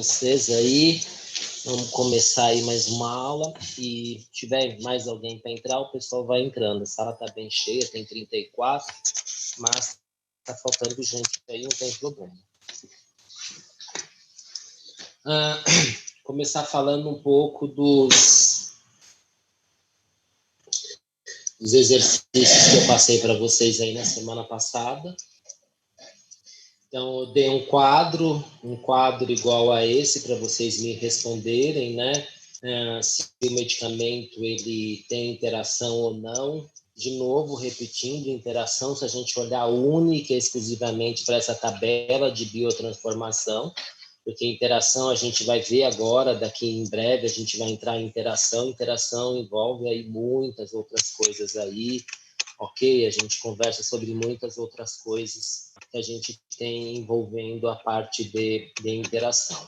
vocês aí. Vamos começar aí mais uma aula e se tiver mais alguém para entrar, o pessoal vai entrando. A sala está bem cheia, tem 34, mas está faltando gente aí, não tem problema. Começar falando um pouco dos exercícios que eu passei para vocês aí na semana passada. Então, eu dei um quadro igual a esse para vocês me responderem, né? Se o medicamento ele tem interação ou não. De novo, repetindo, interação, se a gente olhar única e exclusivamente para essa tabela de biotransformação, porque interação a gente vai ver agora, daqui em breve a gente vai entrar em interação. Interação envolve aí muitas outras coisas aí, ok? A gente conversa sobre muitas outras coisas que a gente tem envolvendo a parte de interação.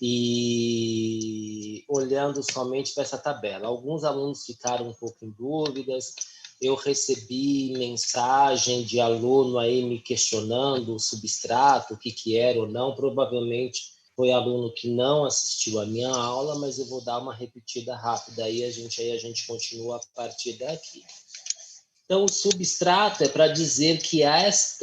E olhando somente para essa tabela, alguns alunos ficaram um pouco em dúvidas. Eu recebi mensagem de aluno aí me questionando o substrato, o que era ou não. Provavelmente foi aluno que não assistiu a minha aula, mas eu vou dar uma repetida rápida aí a gente continua a partir daqui. Então, o substrato é para dizer que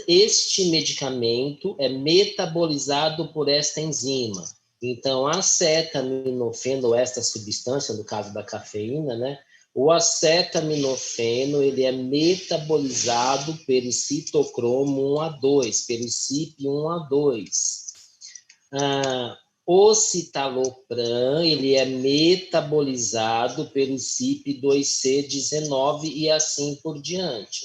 este medicamento é metabolizado por esta enzima. Então, a acetaminofeno, esta substância, no caso da cafeína, né? O acetaminofeno, ele é metabolizado pelo citocromo 1A2, pelo CYP1A2. O citalopram, ele é metabolizado pelo CYP2C19 e assim por diante.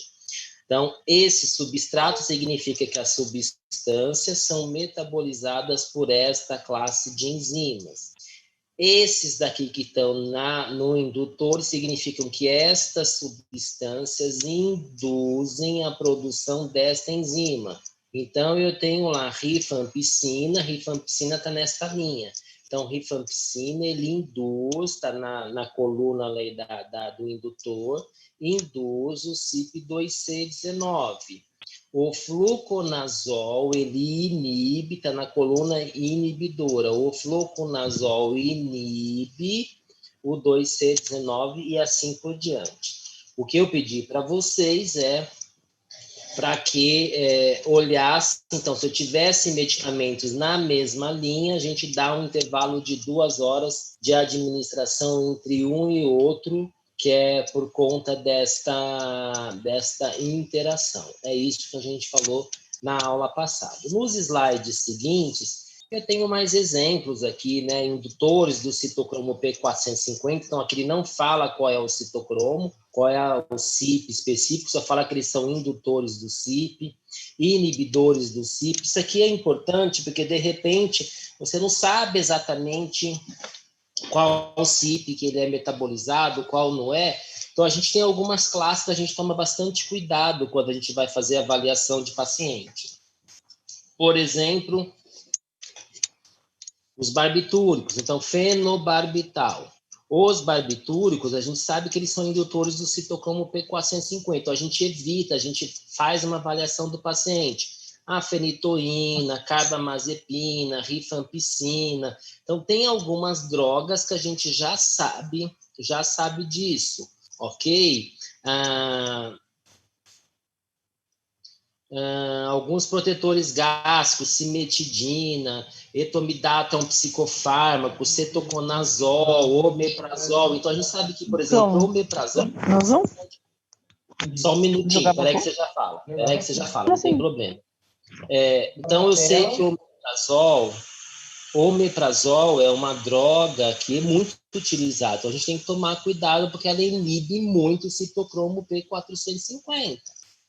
Então, esse substrato significa que as substâncias são metabolizadas por esta classe de enzimas. Esses daqui que estão no indutor significam que estas substâncias induzem a produção desta enzima. Então, eu tenho lá rifampicina está nesta linha. Então, rifampicina, ele induz, está na coluna ali do indutor, induz o CYP2C19. O fluconazol, ele inibe, está na coluna inibidora. O fluconazol inibe o 2C19 e assim por diante. O que eu pedi para vocês é para que olhasse, então, se eu tivesse medicamentos na mesma linha, a gente dá um intervalo de 2 horas de administração entre um e outro, que é por conta desta interação. É isso que a gente falou na aula passada. Nos slides seguintes, eu tenho mais exemplos aqui, né, indutores do citocromo P450, então aqui ele não fala qual é o citocromo, qual é o CYP específico, só fala que eles são indutores do CYP, inibidores do CYP. Isso aqui é importante porque, de repente, você não sabe exatamente qual o CYP que ele é metabolizado, qual não é. Então, a gente tem algumas classes que a gente toma bastante cuidado quando a gente vai fazer avaliação de paciente. Por exemplo, os barbitúricos, então, fenobarbital. Os barbitúricos, a gente sabe que eles são indutores do citocromo P450, então a gente evita, a gente faz uma avaliação do paciente. A fenitoína, carbamazepina, rifampicina. Então, tem algumas drogas que a gente já sabe disso, ok? Alguns protetores gástricos, cimetidina, etomidato é um psicofármaco, cetoconazol, omeprazol. Então, a gente sabe que, por exemplo, o omeprazol... Nós vamos... Só um minutinho, peraí que você já fala. Não tem problema. Então, eu sei que o omeprazol é uma droga que é muito utilizada. Então, a gente tem que tomar cuidado porque ela inibe muito o citocromo P450.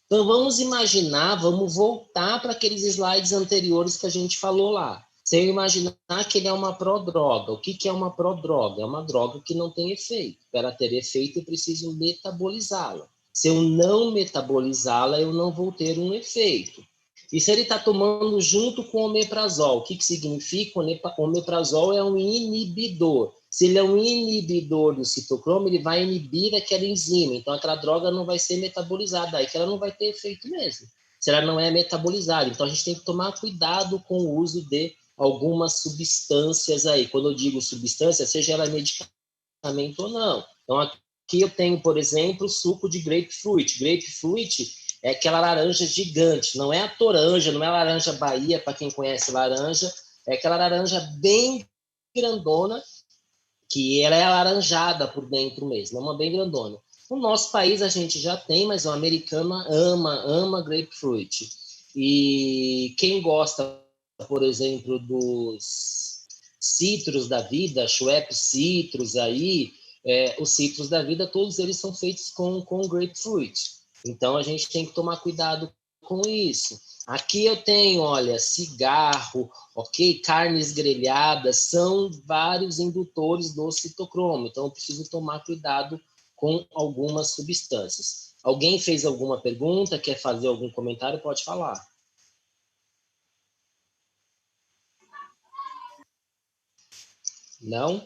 Então, vamos imaginar, vamos voltar para aqueles slides anteriores que a gente falou lá. Você imaginar que ele é uma prodroga. O que é uma prodroga? É uma droga que não tem efeito. Para ter efeito, eu preciso metabolizá-la. Se eu não metabolizá-la, eu não vou ter um efeito. E se ele está tomando junto com o omeprazol, o que significa? O omeprazol é um inibidor. Se ele é um inibidor do citocromo, ele vai inibir aquela enzima. Então, aquela droga não vai ser metabolizada. Aí que ela não vai ter efeito mesmo. Se ela não é metabolizada. Então, a gente tem que tomar cuidado com o uso de algumas substâncias aí. Quando eu digo substância, seja ela medicamento ou não. Então, aqui eu tenho, por exemplo, suco de grapefruit. Grapefruit é aquela laranja gigante, não é a toranja, não é a laranja Bahia, para quem conhece laranja, é aquela laranja bem grandona, que ela é alaranjada por dentro mesmo, é uma bem grandona. No nosso país a gente já tem, mas o americano ama grapefruit. E quem gosta, por exemplo, dos citros da vida, Schweppes citros aí, os citros da vida, todos eles são feitos com grapefruit. Então a gente tem que tomar cuidado com isso. Aqui eu tenho, olha, cigarro, ok? Carnes grelhadas, são vários indutores do citocromo. Então eu preciso tomar cuidado com algumas substâncias. Alguém fez alguma pergunta? Quer fazer algum comentário? Pode falar. Não?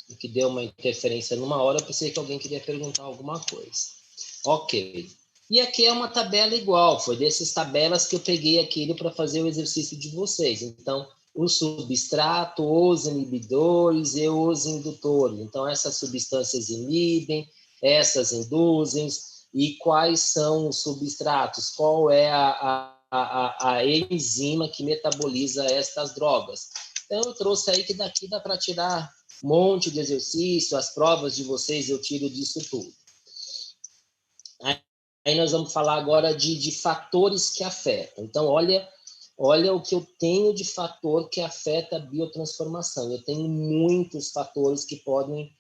O que deu uma interferência numa hora, eu pensei que alguém queria perguntar alguma coisa. Ok. E aqui é uma tabela igual, foi dessas tabelas que eu peguei aquilo para fazer o exercício de vocês. Então, o substrato, os inibidores e os indutores. Então, essas substâncias inibem, essas induzem, e quais são os substratos? Qual é a enzima que metaboliza estas drogas? Então, eu trouxe aí que daqui dá para tirar um monte de exercício, as provas de vocês eu tiro disso tudo. Aí nós vamos falar agora de fatores que afetam. Então, olha o que eu tenho de fator que afeta a biotransformação. Eu tenho muitos fatores que podem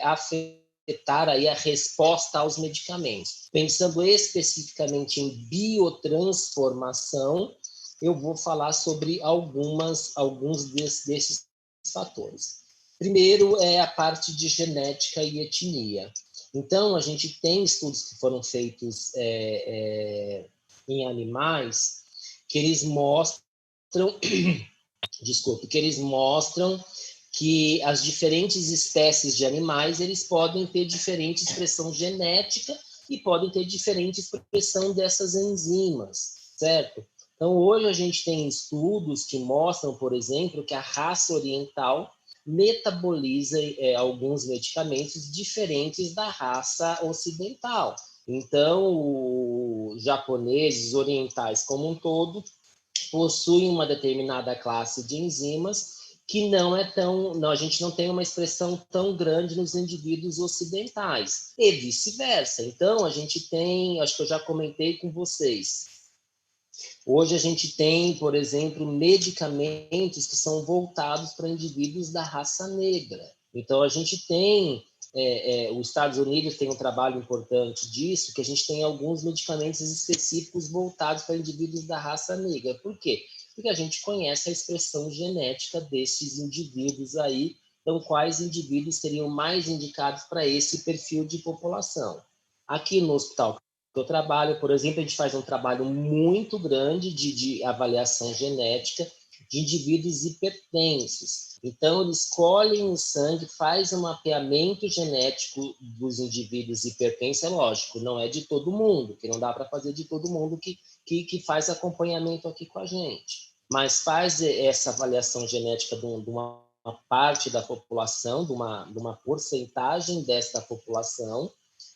afetar aí a resposta aos medicamentos. Pensando especificamente em biotransformação, eu vou falar sobre alguns desses fatores. Primeiro é a parte de genética e etnia. Então, a gente tem estudos que foram feitos em animais que eles mostram, que eles mostram que as diferentes espécies de animais eles podem ter diferente expressão genética e podem ter diferente expressão dessas enzimas, certo? Então, hoje a gente tem estudos que mostram, por exemplo, que a raça oriental metaboliza alguns medicamentos diferentes da raça ocidental. Então, os japoneses, orientais como um todo, possuem uma determinada classe de enzimas que a gente não tem uma expressão tão grande nos indivíduos ocidentais, e vice-versa. Então, a gente tem, acho que eu já comentei com vocês, hoje a gente tem, por exemplo, medicamentos que são voltados para indivíduos da raça negra. Então, a gente tem, os Estados Unidos tem um trabalho importante disso, que a gente tem alguns medicamentos específicos voltados para indivíduos da raça negra. Por quê? Porque a gente conhece a expressão genética desses indivíduos aí, então quais indivíduos seriam mais indicados para esse perfil de população. Aqui no hospital que eu trabalho, por exemplo, a gente faz um trabalho muito grande de avaliação genética de indivíduos hipertensos. Então, eles colhem o sangue, faz um mapeamento genético dos indivíduos hipertensos, é lógico, não é de todo mundo, que não dá para fazer de todo mundo que faz acompanhamento aqui com a gente. Mas faz essa avaliação genética de uma parte da população, de uma porcentagem desta população,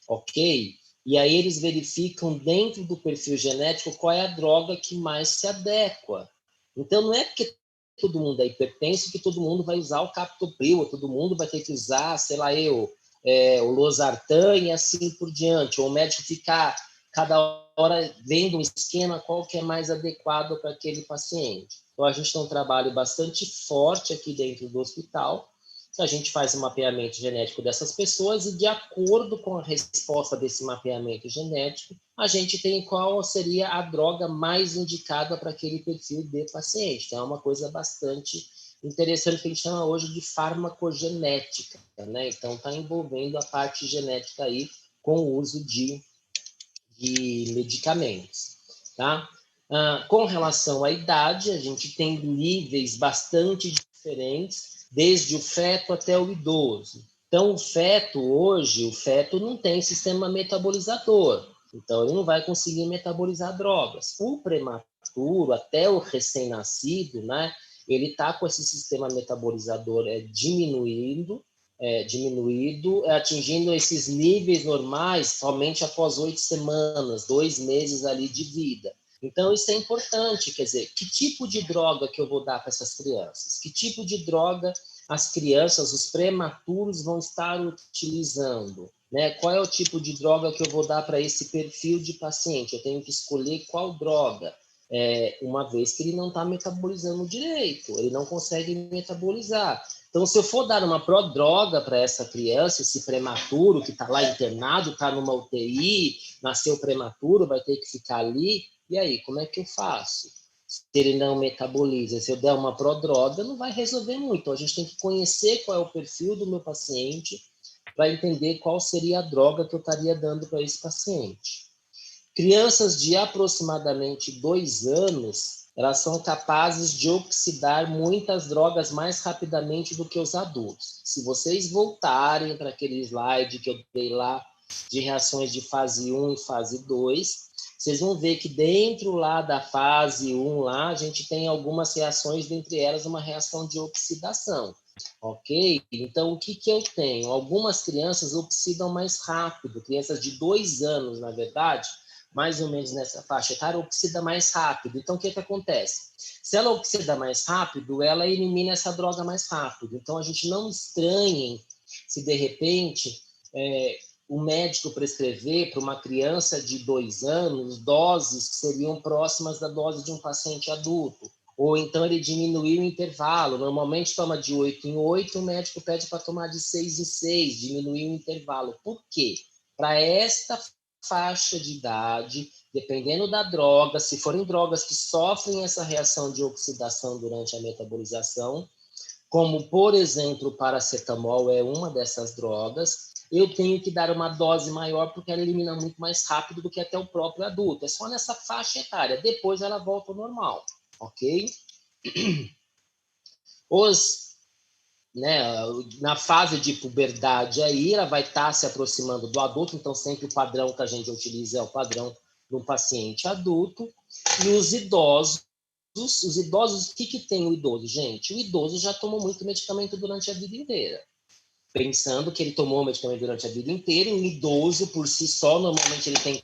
ok? E aí eles verificam dentro do perfil genético qual é a droga que mais se adequa. Então, não é porque todo mundo é hipertenso que todo mundo vai usar o captopril, ou todo mundo vai ter que usar, sei lá, o losartan e assim por diante. Ou o médico ficar cada hora vendo um esquema qual que é mais adequado para aquele paciente. Então, a gente tem um trabalho bastante forte aqui dentro do hospital. A gente faz um mapeamento genético dessas pessoas e, de acordo com a resposta desse mapeamento genético, a gente tem qual seria a droga mais indicada para aquele perfil de paciente. Então, é uma coisa bastante interessante que a gente chama hoje de farmacogenética, né? Então, está envolvendo a parte genética aí com o uso de medicamentos, tá? Com relação à idade, a gente tem níveis bastante diferentes, desde o feto até o idoso. Então, o feto não tem sistema metabolizador, então ele não vai conseguir metabolizar drogas. O prematuro, até o recém-nascido, né, ele está com esse sistema metabolizador diminuído, atingindo esses níveis normais somente após 8 semanas, 2 meses ali de vida. Então, isso é importante, quer dizer, que tipo de droga que eu vou dar para essas crianças? Que tipo de droga as crianças, os prematuros, vão estar utilizando? Né? Qual é o tipo de droga que eu vou dar para esse perfil de paciente? Eu tenho que escolher qual droga, uma vez que ele não está metabolizando direito, ele não consegue metabolizar. Então, se eu for dar uma prodroga para essa criança, esse prematuro que está lá internado, está numa UTI, nasceu prematuro, vai ter que ficar ali, e aí, como é que eu faço? Se ele não metaboliza, se eu der uma prodroga, não vai resolver muito. Então, a gente tem que conhecer qual é o perfil do meu paciente para entender qual seria a droga que eu estaria dando para esse paciente. Crianças de aproximadamente 2 anos, elas são capazes de oxidar muitas drogas mais rapidamente do que os adultos. Se vocês voltarem para aquele slide que eu dei lá, de reações de fase 1 e fase 2, vocês vão ver que dentro lá da fase 1, lá, a gente tem algumas reações, dentre elas uma reação de oxidação. Ok? Então, o que eu tenho? Algumas crianças oxidam mais rápido, crianças de 2 anos, na verdade, mais ou menos nessa faixa etária, oxida mais rápido. Então, o que acontece? Se ela oxida mais rápido, ela elimina essa droga mais rápido. Então, a gente não estranhe se, de repente, o médico prescrever para uma criança de 2 anos doses que seriam próximas da dose de um paciente adulto. Ou então ele diminuir o intervalo. Normalmente toma de 8 em 8, o médico pede para tomar de 6 em 6, diminuir o intervalo. Por quê? Para esta faixa de idade, dependendo da droga, se forem drogas que sofrem essa reação de oxidação durante a metabolização, como, por exemplo, o paracetamol é uma dessas drogas, eu tenho que dar uma dose maior porque ela elimina muito mais rápido do que até o próprio adulto. É só nessa faixa etária. Depois ela volta ao normal, ok? Na fase de puberdade aí, ela vai estar se aproximando do adulto, então sempre o padrão que a gente utiliza é o padrão de um paciente adulto. E os idosos, o que tem o idoso, gente? O idoso já tomou muito medicamento durante a vida inteira. Pensando que ele tomou medicamento durante a vida inteira, um idoso por si só, normalmente ele tem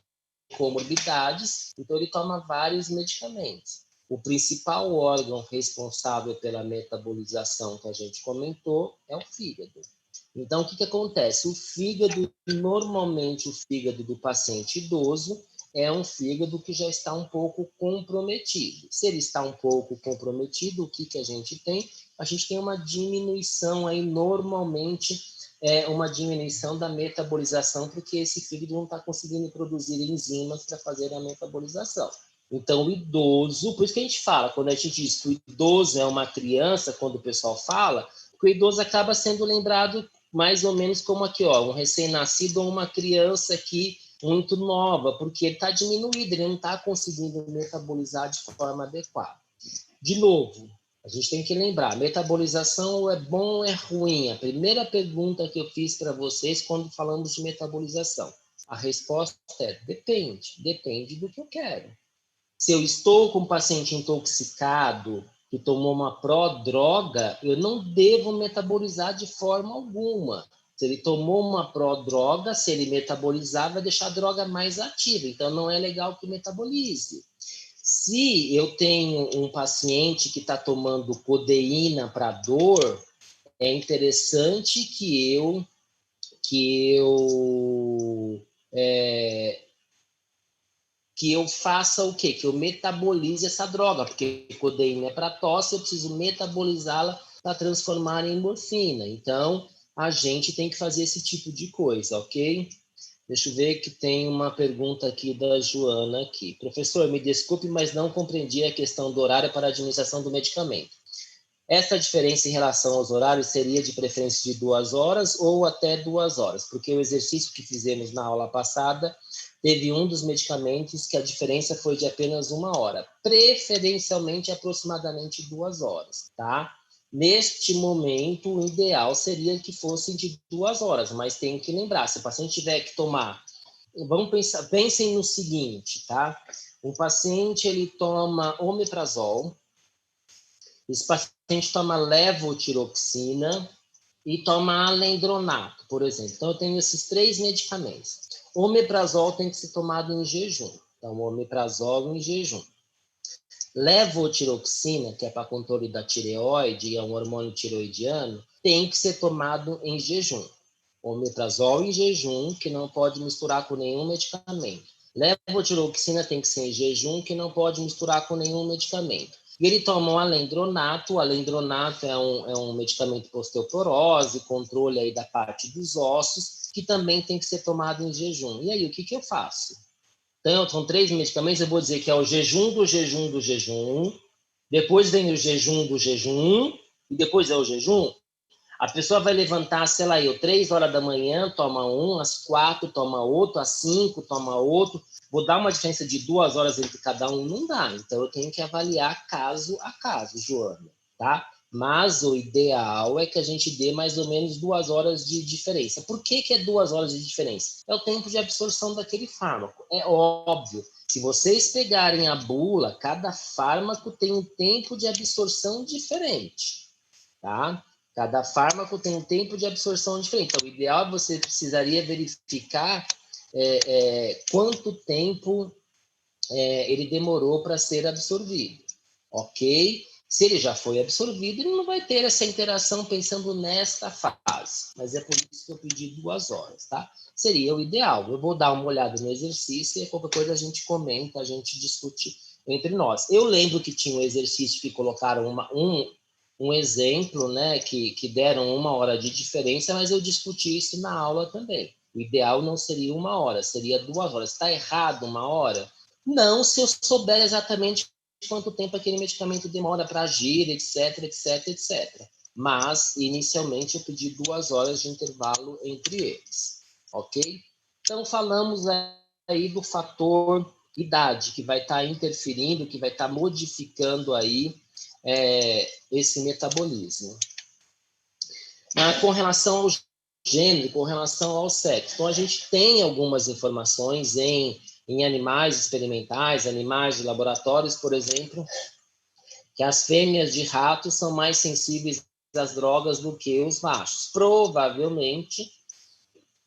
comorbidades, então ele toma vários medicamentos. O principal órgão responsável pela metabolização que a gente comentou é o fígado. Então, o que acontece? O fígado, normalmente o fígado do paciente idoso é um fígado que já está um pouco comprometido. Se ele está um pouco comprometido, o que a gente tem? A gente tem uma diminuição aí, normalmente, uma diminuição da metabolização, porque esse fígado não está conseguindo produzir enzimas para fazer a metabolização. Então, o idoso, por isso que a gente fala, quando a gente diz que o idoso é uma criança, quando o pessoal fala, o idoso acaba sendo lembrado mais ou menos como aqui, ó, um recém-nascido ou uma criança aqui muito nova, porque ele está diminuído, ele não está conseguindo metabolizar de forma adequada. De novo, a gente tem que lembrar, metabolização é bom ou é ruim? A primeira pergunta que eu fiz para vocês quando falamos de metabolização. A resposta é depende do que eu quero. Se eu estou com um paciente intoxicado que tomou uma prodroga, eu não devo metabolizar de forma alguma. Se ele tomou uma prodroga, se ele metabolizar, vai deixar a droga mais ativa. Então, não é legal que metabolize. Se eu tenho um paciente que está tomando codeína para dor, é interessante que eu faça o quê? Que eu metabolize essa droga, porque codeína é para tosse, eu preciso metabolizá-la para transformar em morfina. Então, a gente tem que fazer esse tipo de coisa, ok? Deixa eu ver que tem uma pergunta aqui da Joana aqui. Professor, me desculpe, mas não compreendi a questão do horário para a administração do medicamento. Essa diferença em relação aos horários seria de preferência de 2 horas ou até 2 horas? Porque o exercício que fizemos na aula passada teve um dos medicamentos que a diferença foi de apenas 1 hora. Preferencialmente, aproximadamente 2 horas, tá? Neste momento, o ideal seria que fosse de 2 horas, mas tem que lembrar, se o paciente tiver que tomar... Pensem no seguinte, tá? O paciente, ele toma omeprazol, esse paciente paciente toma levotiroxina e toma alendronato, por exemplo. Então, eu tenho esses 3 medicamentos. O omeprazol tem que ser tomado em jejum. Então, o omeprazol em jejum. Levotiroxina, que é para controle da tireoide, é um hormônio tiroidiano, tem que ser tomado em jejum. Omeprazol em jejum, que não pode misturar com nenhum medicamento. Levotiroxina tem que ser em jejum, que não pode misturar com nenhum medicamento. E ele toma um alendronato. O alendronato é um medicamento para osteoporose, controle aí da parte dos ossos, que também tem que ser tomado em jejum. E aí, o que eu faço? Então, são 3 medicamentos, eu vou dizer que é o jejum do jejum do jejum, depois vem o jejum do jejum, e depois é o jejum. A pessoa vai levantar, sei lá, 3 horas da manhã, toma um, às 4 toma outro, às 5 toma outro. Vou dar uma diferença de 2 horas entre cada um? Não dá. Então, eu tenho que avaliar caso a caso, Joana, tá? Mas o ideal é que a gente dê mais ou menos 2 horas de diferença. Por que é 2 horas de diferença? É o tempo de absorção daquele fármaco. É óbvio, se vocês pegarem a bula, cada fármaco tem um tempo de absorção diferente, tá? Cada fármaco tem um tempo de absorção diferente. Então, o ideal é você precisaria verificar quanto tempo ele demorou para ser absorvido, ok? Se ele já foi absorvido, ele não vai ter essa interação pensando nesta fase. Mas é por isso que eu pedi 2 horas, tá? Seria o ideal. Eu vou dar uma olhada no exercício e qualquer coisa a gente comenta, a gente discute entre nós. Eu lembro que tinha um exercício que colocaram um exemplo, né, que deram 1 hora de diferença, mas eu discuti isso na aula também. O ideal não seria 1 hora, seria 2 horas. Está errado 1 hora? Não, se eu souber exatamente quanto tempo aquele medicamento demora para agir, etc, etc, etc. Mas, inicialmente, eu pedi 2 horas de intervalo entre eles, ok? Então, falamos aí do fator idade, que vai estar interferindo, que vai estar modificando aí esse metabolismo. Com relação ao gênero, com relação ao sexo. Então, a gente tem algumas informações em animais experimentais, animais de laboratórios, por exemplo, que as fêmeas de rato são mais sensíveis às drogas do que os machos. Provavelmente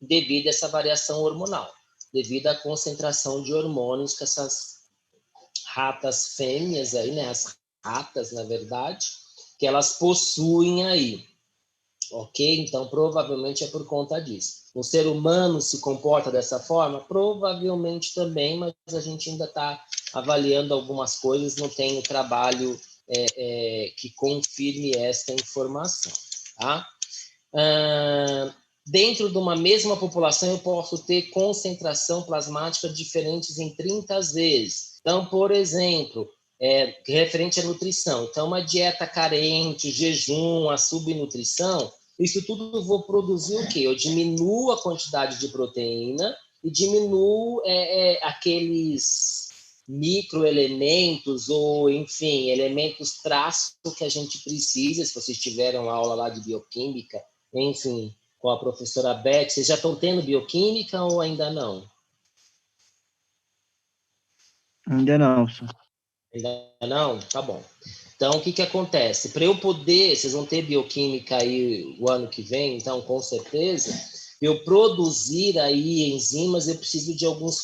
devido a essa variação hormonal, devido à concentração de hormônios que essas ratas fêmeas aí, né, as ratas, na verdade, que elas possuem aí. Ok? Então, provavelmente é por conta disso. O ser humano se comporta dessa forma? Provavelmente também, mas a gente ainda está avaliando algumas coisas, não tem o trabalho que confirme esta informação. Tá? Dentro de uma mesma população, eu posso ter concentração plasmática diferentes em 30 vezes. Então, por exemplo, referente à nutrição. Então, uma dieta carente, jejum, a subnutrição, isso tudo eu vou produzir o quê? Eu diminuo a quantidade de proteína e diminuo aqueles microelementos ou, enfim, elementos traço que a gente precisa. Se vocês tiveram aula lá de bioquímica, enfim, com a professora Beth, vocês já estão tendo bioquímica ou ainda não? Ainda não, senhor. Ainda não? Tá bom. Então, o que acontece? Para eu poder, vocês vão ter bioquímica aí o ano que vem, então, com certeza, eu produzir aí enzimas, eu preciso de alguns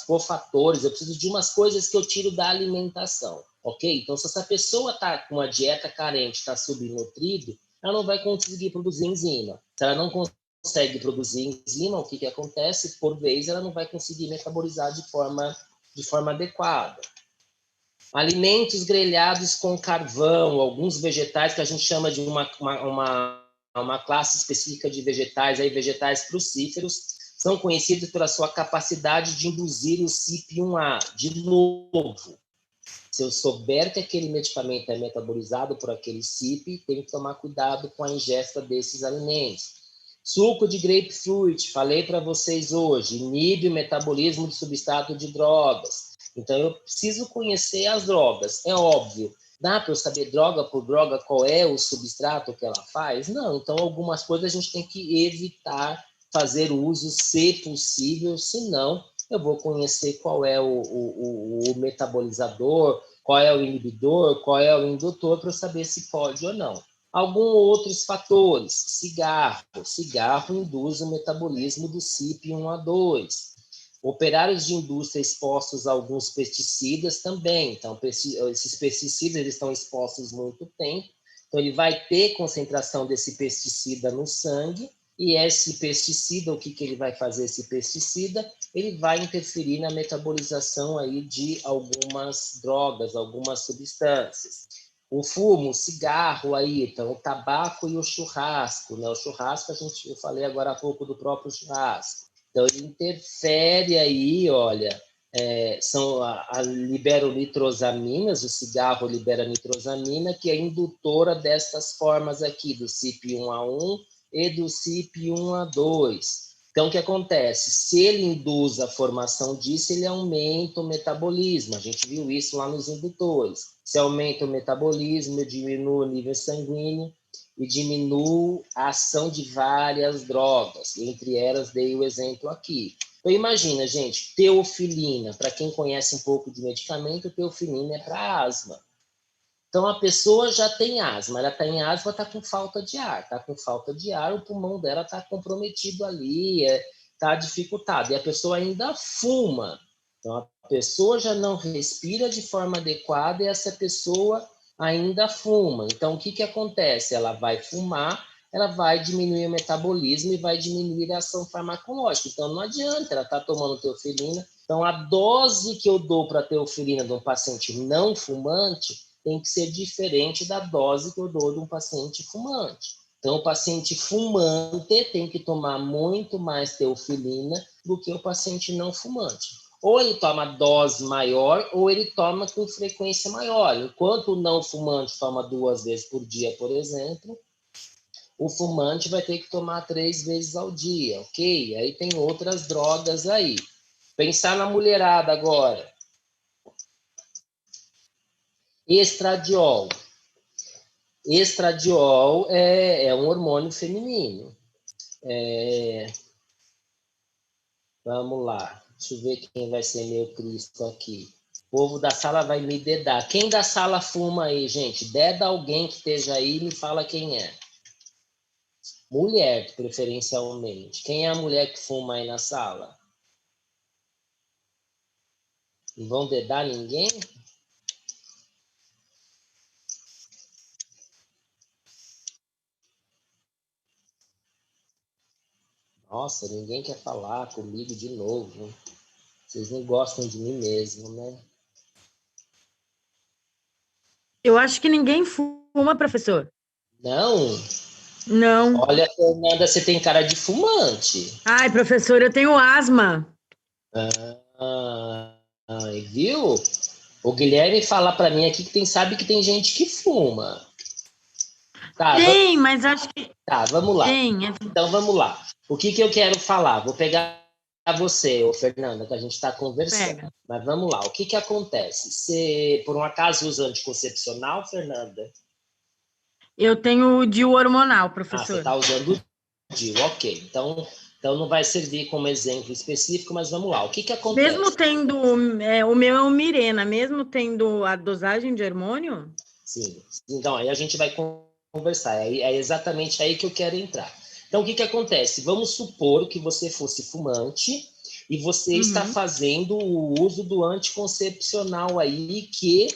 cofatores, eu preciso de umas coisas que eu tiro da alimentação, ok? Então, se essa pessoa está com uma dieta carente, está subnutrido, ela não vai conseguir produzir enzima. Se ela não consegue produzir enzima, o que acontece? Por vez, ela não vai conseguir metabolizar de forma adequada. Alimentos grelhados com carvão, alguns vegetais que a gente chama de uma classe específica de vegetais, aí vegetais crucíferos, são conhecidos pela sua capacidade de induzir o CYP1A. De novo, se eu souber que aquele medicamento é metabolizado por aquele CYP, tenho que tomar cuidado com a ingesta desses alimentos. Suco de grapefruit, falei para vocês hoje, inibe o metabolismo de substrato de drogas. Então, eu preciso conhecer as drogas. É óbvio, dá para eu saber droga por droga qual é o substrato que ela faz? Não, então algumas coisas a gente tem que evitar fazer uso, se possível, senão eu vou conhecer qual é o metabolizador, qual é o inibidor, qual é o indutor, para eu saber se pode ou não. Alguns outros fatores, cigarro induz o metabolismo do CYP1A2. Operários de indústria expostos a alguns pesticidas também. Então, esses pesticidas eles estão expostos muito tempo. Então, ele vai ter concentração desse pesticida no sangue. E esse pesticida, o que ele vai fazer, esse pesticida? Ele vai interferir na metabolização aí de algumas drogas, algumas substâncias. O fumo, o cigarro aí, então o tabaco e o churrasco, né? O churrasco, eu falei agora há pouco do próprio churrasco. Então, ele interfere aí, olha, liberam nitrosaminas, o cigarro libera nitrosamina, que é indutora destas formas aqui, do CYP1A1 e do CYP1A2. Então, o que acontece? Se ele induz a formação disso, ele aumenta o metabolismo. A gente viu isso lá nos indutores. Se aumenta o metabolismo, diminui o nível sanguíneo, e diminui a ação de várias drogas. Entre elas, dei o exemplo aqui. Então, imagina, gente, teofilina. Para quem conhece um pouco de medicamento, teofilina é para asma. Então, a pessoa já tem asma. Ela tem asma, está com falta de ar. Está com falta de ar, o pulmão dela está comprometido ali, está dificultado. E a pessoa ainda fuma. Então, a pessoa já não respira de forma adequada e essa pessoa ainda fuma. Então, o que acontece? Ela vai fumar, ela vai diminuir o metabolismo e vai diminuir a ação farmacológica. Então, não adianta, ela está tomando teofilina. Então, a dose que eu dou para teofilina de um paciente não fumante tem que ser diferente da dose que eu dou de um paciente fumante. Então, o paciente fumante tem que tomar muito mais teofilina do que o paciente não fumante. Ou ele toma dose maior, ou ele toma com frequência maior. Enquanto o não fumante toma 2 vezes por dia, por exemplo, o fumante vai ter que tomar 3 vezes ao dia, ok? Aí tem outras drogas aí. Pensar na mulherada agora. Estradiol. Estradiol é um hormônio feminino. Vamos lá. Deixa eu ver quem vai ser meu Cristo aqui. O povo da sala vai me dedar. Quem da sala fuma aí, gente? Deda alguém que esteja aí e me fala quem é. Mulher, preferencialmente. Quem é a mulher que fuma aí na sala? Não vão dedar ninguém? Nossa, ninguém quer falar comigo de novo. Vocês não gostam de mim mesmo, né? Eu acho que ninguém fuma, professor. Não? Não. Olha, Fernanda, você tem cara de fumante. Ai, professor, eu tenho asma. Viu? O Guilherme fala para mim aqui que sabe que tem gente que fuma. Tá, Tem, mas acho que vamos lá. tem. Então vamos lá. O que eu quero falar? Vou pegar você, ô Fernanda, que a gente está conversando. Pega. Mas vamos lá. O que acontece? Você, por um acaso, usa anticoncepcional, Fernanda? Eu tenho o DIU hormonal, Você professor. está usando o DIU, ok. Então não vai servir como exemplo específico, mas vamos lá. O que acontece? Mesmo tendo, o meu é o Mirena, mesmo tendo a dosagem de hormônio? Sim. Então, aí a gente vai conversar. É exatamente aí que eu quero entrar. Então, o que acontece? Vamos supor que você fosse fumante e você está fazendo o uso do anticoncepcional aí, que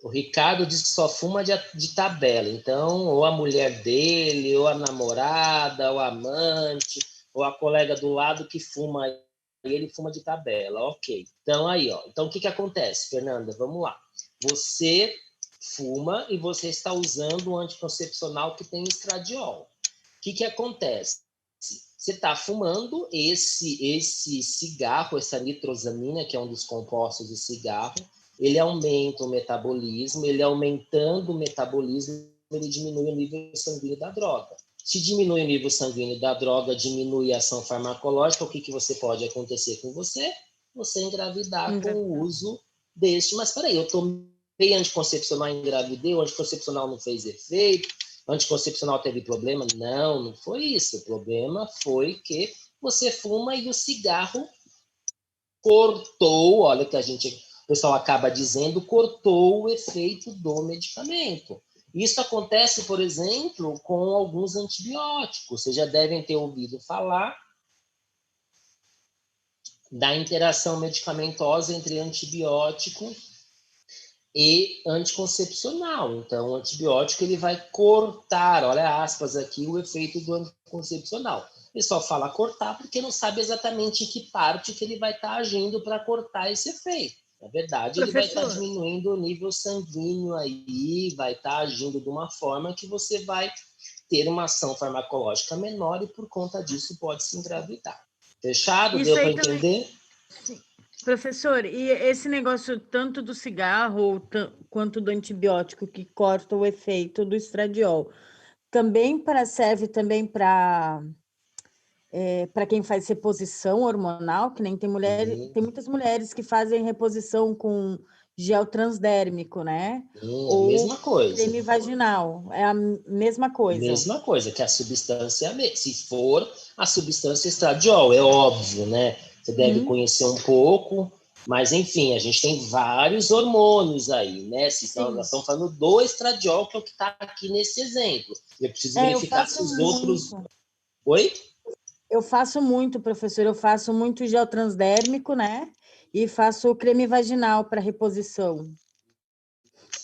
o Ricardo diz que só fuma de tabela. Então, ou a mulher dele, ou a namorada, ou a amante, ou a colega do lado que fuma, ele fuma de tabela. Ok. Então, aí, ó. Então, o que acontece, Fernanda? Vamos lá. Você fuma e você está usando um anticoncepcional que tem estradiol. O que acontece? Você está fumando esse cigarro, essa nitrosamina, que é um dos compostos do cigarro, ele aumenta o metabolismo, ele aumentando o metabolismo, ele diminui o nível sanguíneo da droga. Se diminui o nível sanguíneo da droga, diminui a ação farmacológica, o que você pode acontecer com você? Você engravidar com o uso deste. Mas peraí, eu tomei anticoncepcional e engravidei, o anticoncepcional não fez efeito, o anticoncepcional teve problema? Não foi isso. O problema foi que você fuma e o cigarro cortou, olha que a gente... pessoal acaba dizendo, cortou o efeito do medicamento. Isso acontece, por exemplo, com alguns antibióticos. Vocês já devem ter ouvido falar da interação medicamentosa entre antibiótico e anticoncepcional. Então, o antibiótico ele vai cortar, olha aspas aqui, o efeito do anticoncepcional. O pessoal fala cortar porque não sabe exatamente em que parte que ele vai estar agindo para cortar esse efeito. Na verdade, ele vai estar diminuindo o nível sanguíneo aí, vai estar agindo de uma forma que você vai ter uma ação farmacológica menor e, por conta disso, pode se engravidar. Fechado? Isso deu para também... entender? Sim. Professor, e esse negócio tanto do cigarro quanto do antibiótico que corta o efeito do estradiol, também serve também para quem faz reposição hormonal, que nem tem tem muitas mulheres que fazem reposição com gel transdérmico, né? Ou Mesma coisa. creme vaginal, é a mesma coisa. Mesma coisa, que a substância é a mesma. Se for a substância estradiol, é óbvio, né? Você deve conhecer um pouco, mas enfim, a gente tem vários hormônios aí, né? Nós estamos falando do estradiol, que é o que está aqui nesse exemplo. Eu preciso verificar se os outros. Oi? Eu faço muito, professor. Eu faço muito gel transdérmico, né? E faço creme vaginal para reposição.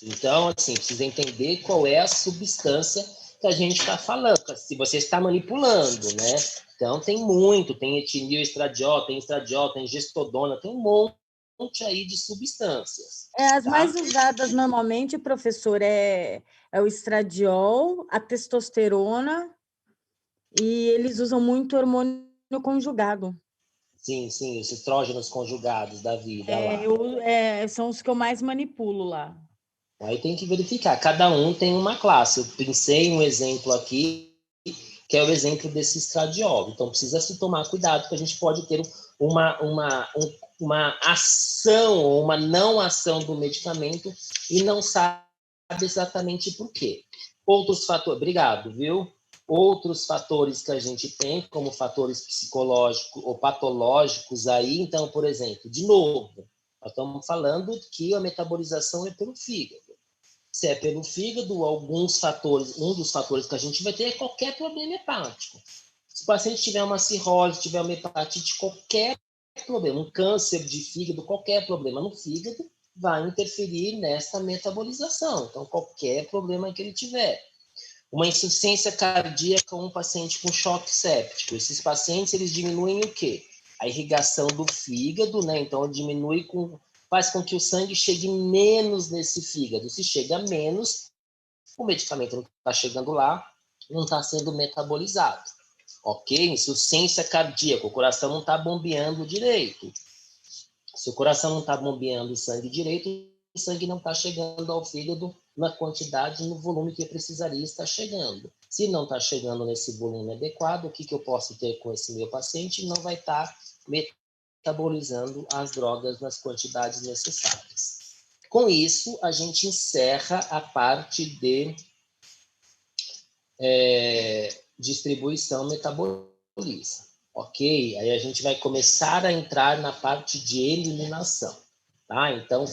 Então, assim, precisa entender qual é a substância que a gente está falando, se você está manipulando, né? Então, tem etinil, estradiol, tem gestodona, tem um monte aí de substâncias. As mais usadas normalmente, professor, é o estradiol, a testosterona, e eles usam muito hormônio conjugado. Sim, os estrógenos conjugados da vida lá. São os que eu mais manipulo lá. Aí tem que verificar, cada um tem uma classe. Eu pensei um exemplo aqui, que é o exemplo desse estradiol. Então, precisa se tomar cuidado, porque a gente pode ter uma ação ou uma não ação do medicamento e não sabe exatamente por quê. Outros fatores, obrigado, viu? Outros fatores que a gente tem, como fatores psicológicos ou patológicos aí, então, por exemplo, de novo, nós estamos falando que a metabolização é pelo fígado. Se é pelo fígado, alguns fatores, um dos fatores que a gente vai ter é qualquer problema hepático. Se o paciente tiver uma cirrose, tiver uma hepatite, qualquer problema, um câncer de fígado, qualquer problema no fígado, vai interferir nessa metabolização. Então, qualquer problema que ele tiver. Uma insuficiência cardíaca, um paciente com choque séptico. Esses pacientes, eles diminuem o quê? A irrigação do fígado, né? Então, faz com que o sangue chegue menos nesse fígado. Se chega menos, o medicamento não está chegando lá, não está sendo metabolizado. Ok? Insuficiência cardíaca, o coração não está bombeando direito. Se o coração não está bombeando o sangue direito, o sangue não está chegando ao fígado na quantidade e no volume que precisaria estar chegando. Se não está chegando nesse volume adequado, o que eu posso ter com esse meu paciente? Não vai estar metabolizando as drogas nas quantidades necessárias. Com isso, a gente encerra a parte de distribuição metaboliza. Ok? Aí a gente vai começar a entrar na parte de eliminação. Tá? Então,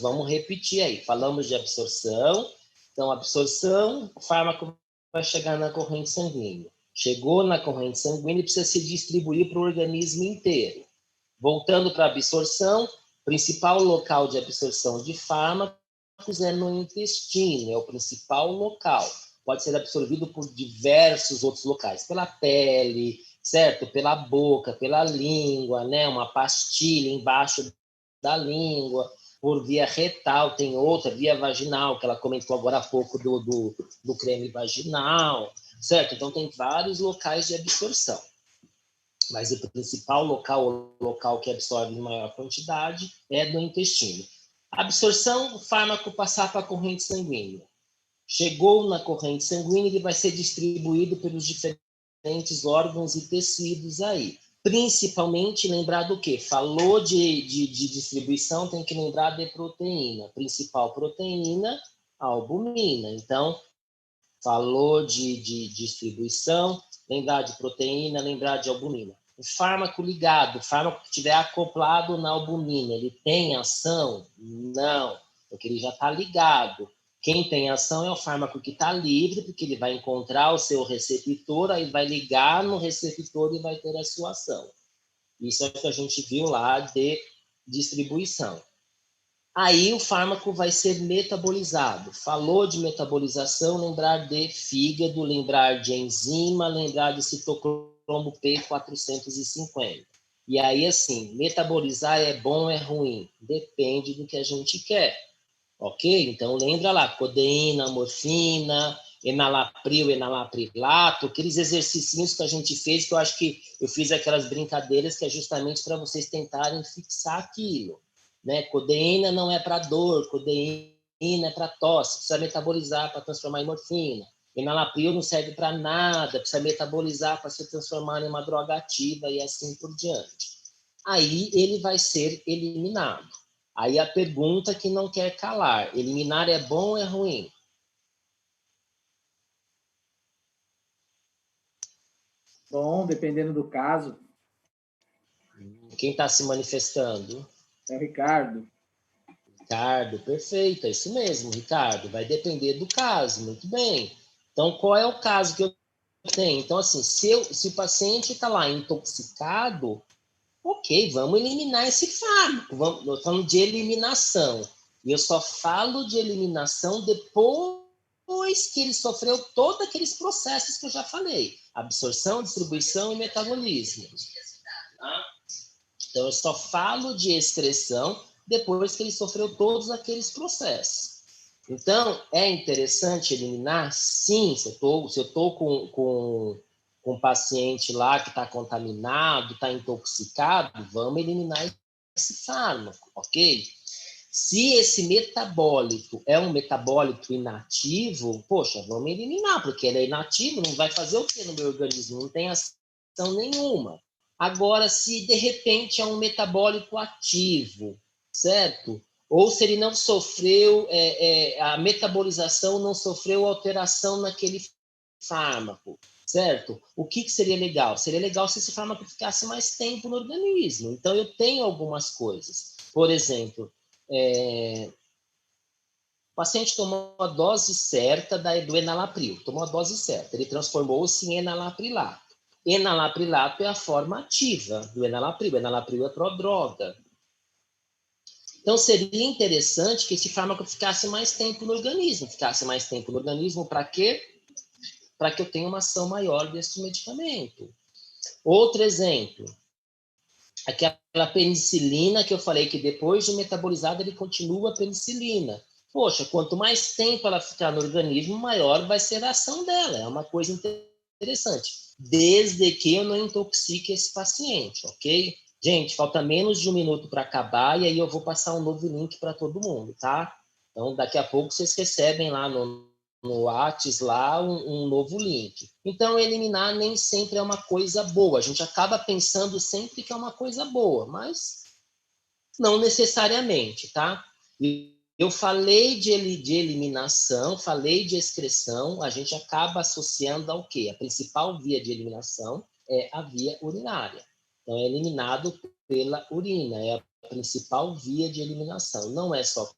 vamos repetir aí. Falamos de absorção. Então, absorção, o fármaco vai chegar na corrente sanguínea. Chegou na corrente sanguínea, precisa se distribuir para o organismo inteiro. Voltando para a absorção, principal local de absorção de fármacos é no intestino, é o principal local. Pode ser absorvido por diversos outros locais, pela pele, certo? Pela boca, pela língua, né? Uma pastilha embaixo da língua, por via retal, tem outra, via vaginal, que ela comentou agora há pouco do creme vaginal, certo? Então, tem vários locais de absorção. Mas o principal local, o local que absorve em maior quantidade, é do intestino. A absorção, o fármaco passar para a corrente sanguínea. Chegou na corrente sanguínea, ele vai ser distribuído pelos diferentes órgãos e tecidos aí. Principalmente, lembrar do quê? Falou de distribuição, tem que lembrar de proteína. Principal proteína, albumina. Então, falou de distribuição, lembrar de proteína, lembrar de albumina. o fármaco ligado, o fármaco que estiver acoplado na albumina, ele tem ação? Não, porque ele já está ligado. Quem tem ação é o fármaco que está livre, porque ele vai encontrar o seu receptor, aí vai ligar no receptor e vai ter a sua ação. Isso é o que a gente viu lá de distribuição. Aí o fármaco vai ser metabolizado. Falou de metabolização, lembrar de fígado, lembrar de enzima, lembrar de citocromo P450. E aí, assim, metabolizar é bom ou é ruim? Depende do que a gente quer. Ok? Então, lembra lá, codeína, morfina, enalapril, enalaprilato, aqueles exercícios que a gente fez, que eu acho que eu fiz aquelas brincadeiras que é justamente para vocês tentarem fixar aquilo. Né? Codeína não é para dor, codeína é para tosse, precisa metabolizar para transformar em morfina. Enalapril não serve para nada, precisa metabolizar para se transformar em uma droga ativa e assim por diante. Aí ele vai ser eliminado. Aí a pergunta que não quer calar, eliminar é bom ou é ruim? Bom, dependendo do caso. Quem está se manifestando? É o Ricardo. Ricardo, perfeito, é isso mesmo, Ricardo. Vai depender do caso, muito bem. Então, qual é o caso que eu tenho? Então, assim, se o paciente está lá intoxicado, ok, vamos eliminar esse fármaco. Nós falando de eliminação. E eu só falo de eliminação depois que ele sofreu todos aqueles processos que eu já falei. Absorção, distribuição e metabolismo. Tá? Então, eu só falo de excreção depois que ele sofreu todos aqueles processos. Então, é interessante eliminar? Sim, se eu estou com um paciente lá que está contaminado, está intoxicado, vamos eliminar esse fármaco, ok? Se esse metabólito é um metabólito inativo, poxa, vamos eliminar, porque ele é inativo, não vai fazer o que no meu organismo? Não tem ação nenhuma. Agora, se de repente é um metabólito ativo, certo? Ou se ele não sofreu, a metabolização não sofreu alteração naquele fármaco, certo? O que seria legal? Seria legal se esse fármaco ficasse mais tempo no organismo. Então, eu tenho algumas coisas. Por exemplo, o paciente tomou a dose certa do enalapril, tomou a dose certa, ele transformou-se em enalaprilato. Enalaprilato é a forma ativa do enalapril. O enalapril é prodroga. Então, seria interessante que esse fármaco ficasse mais tempo no organismo. Ficasse mais tempo no organismo para quê? Para que eu tenha uma ação maior desse medicamento. Outro exemplo, aquela penicilina que eu falei que depois de metabolizada ele continua a penicilina. Poxa, quanto mais tempo ela ficar no organismo, maior vai ser a ação dela. É uma coisa interessante. Desde que eu não intoxique esse paciente, ok? Gente, falta menos de 1 minuto para acabar e aí eu vou passar um novo link para todo mundo, tá? Então, daqui a pouco vocês recebem lá no Whats lá um novo link. Então, eliminar nem sempre é uma coisa boa. A gente acaba pensando sempre que é uma coisa boa, mas não necessariamente, tá? E eu falei de eliminação, falei de excreção, a gente acaba associando ao quê? A principal via de eliminação é a via urinária. Então, é eliminado pela urina, é a principal via de eliminação. Não é só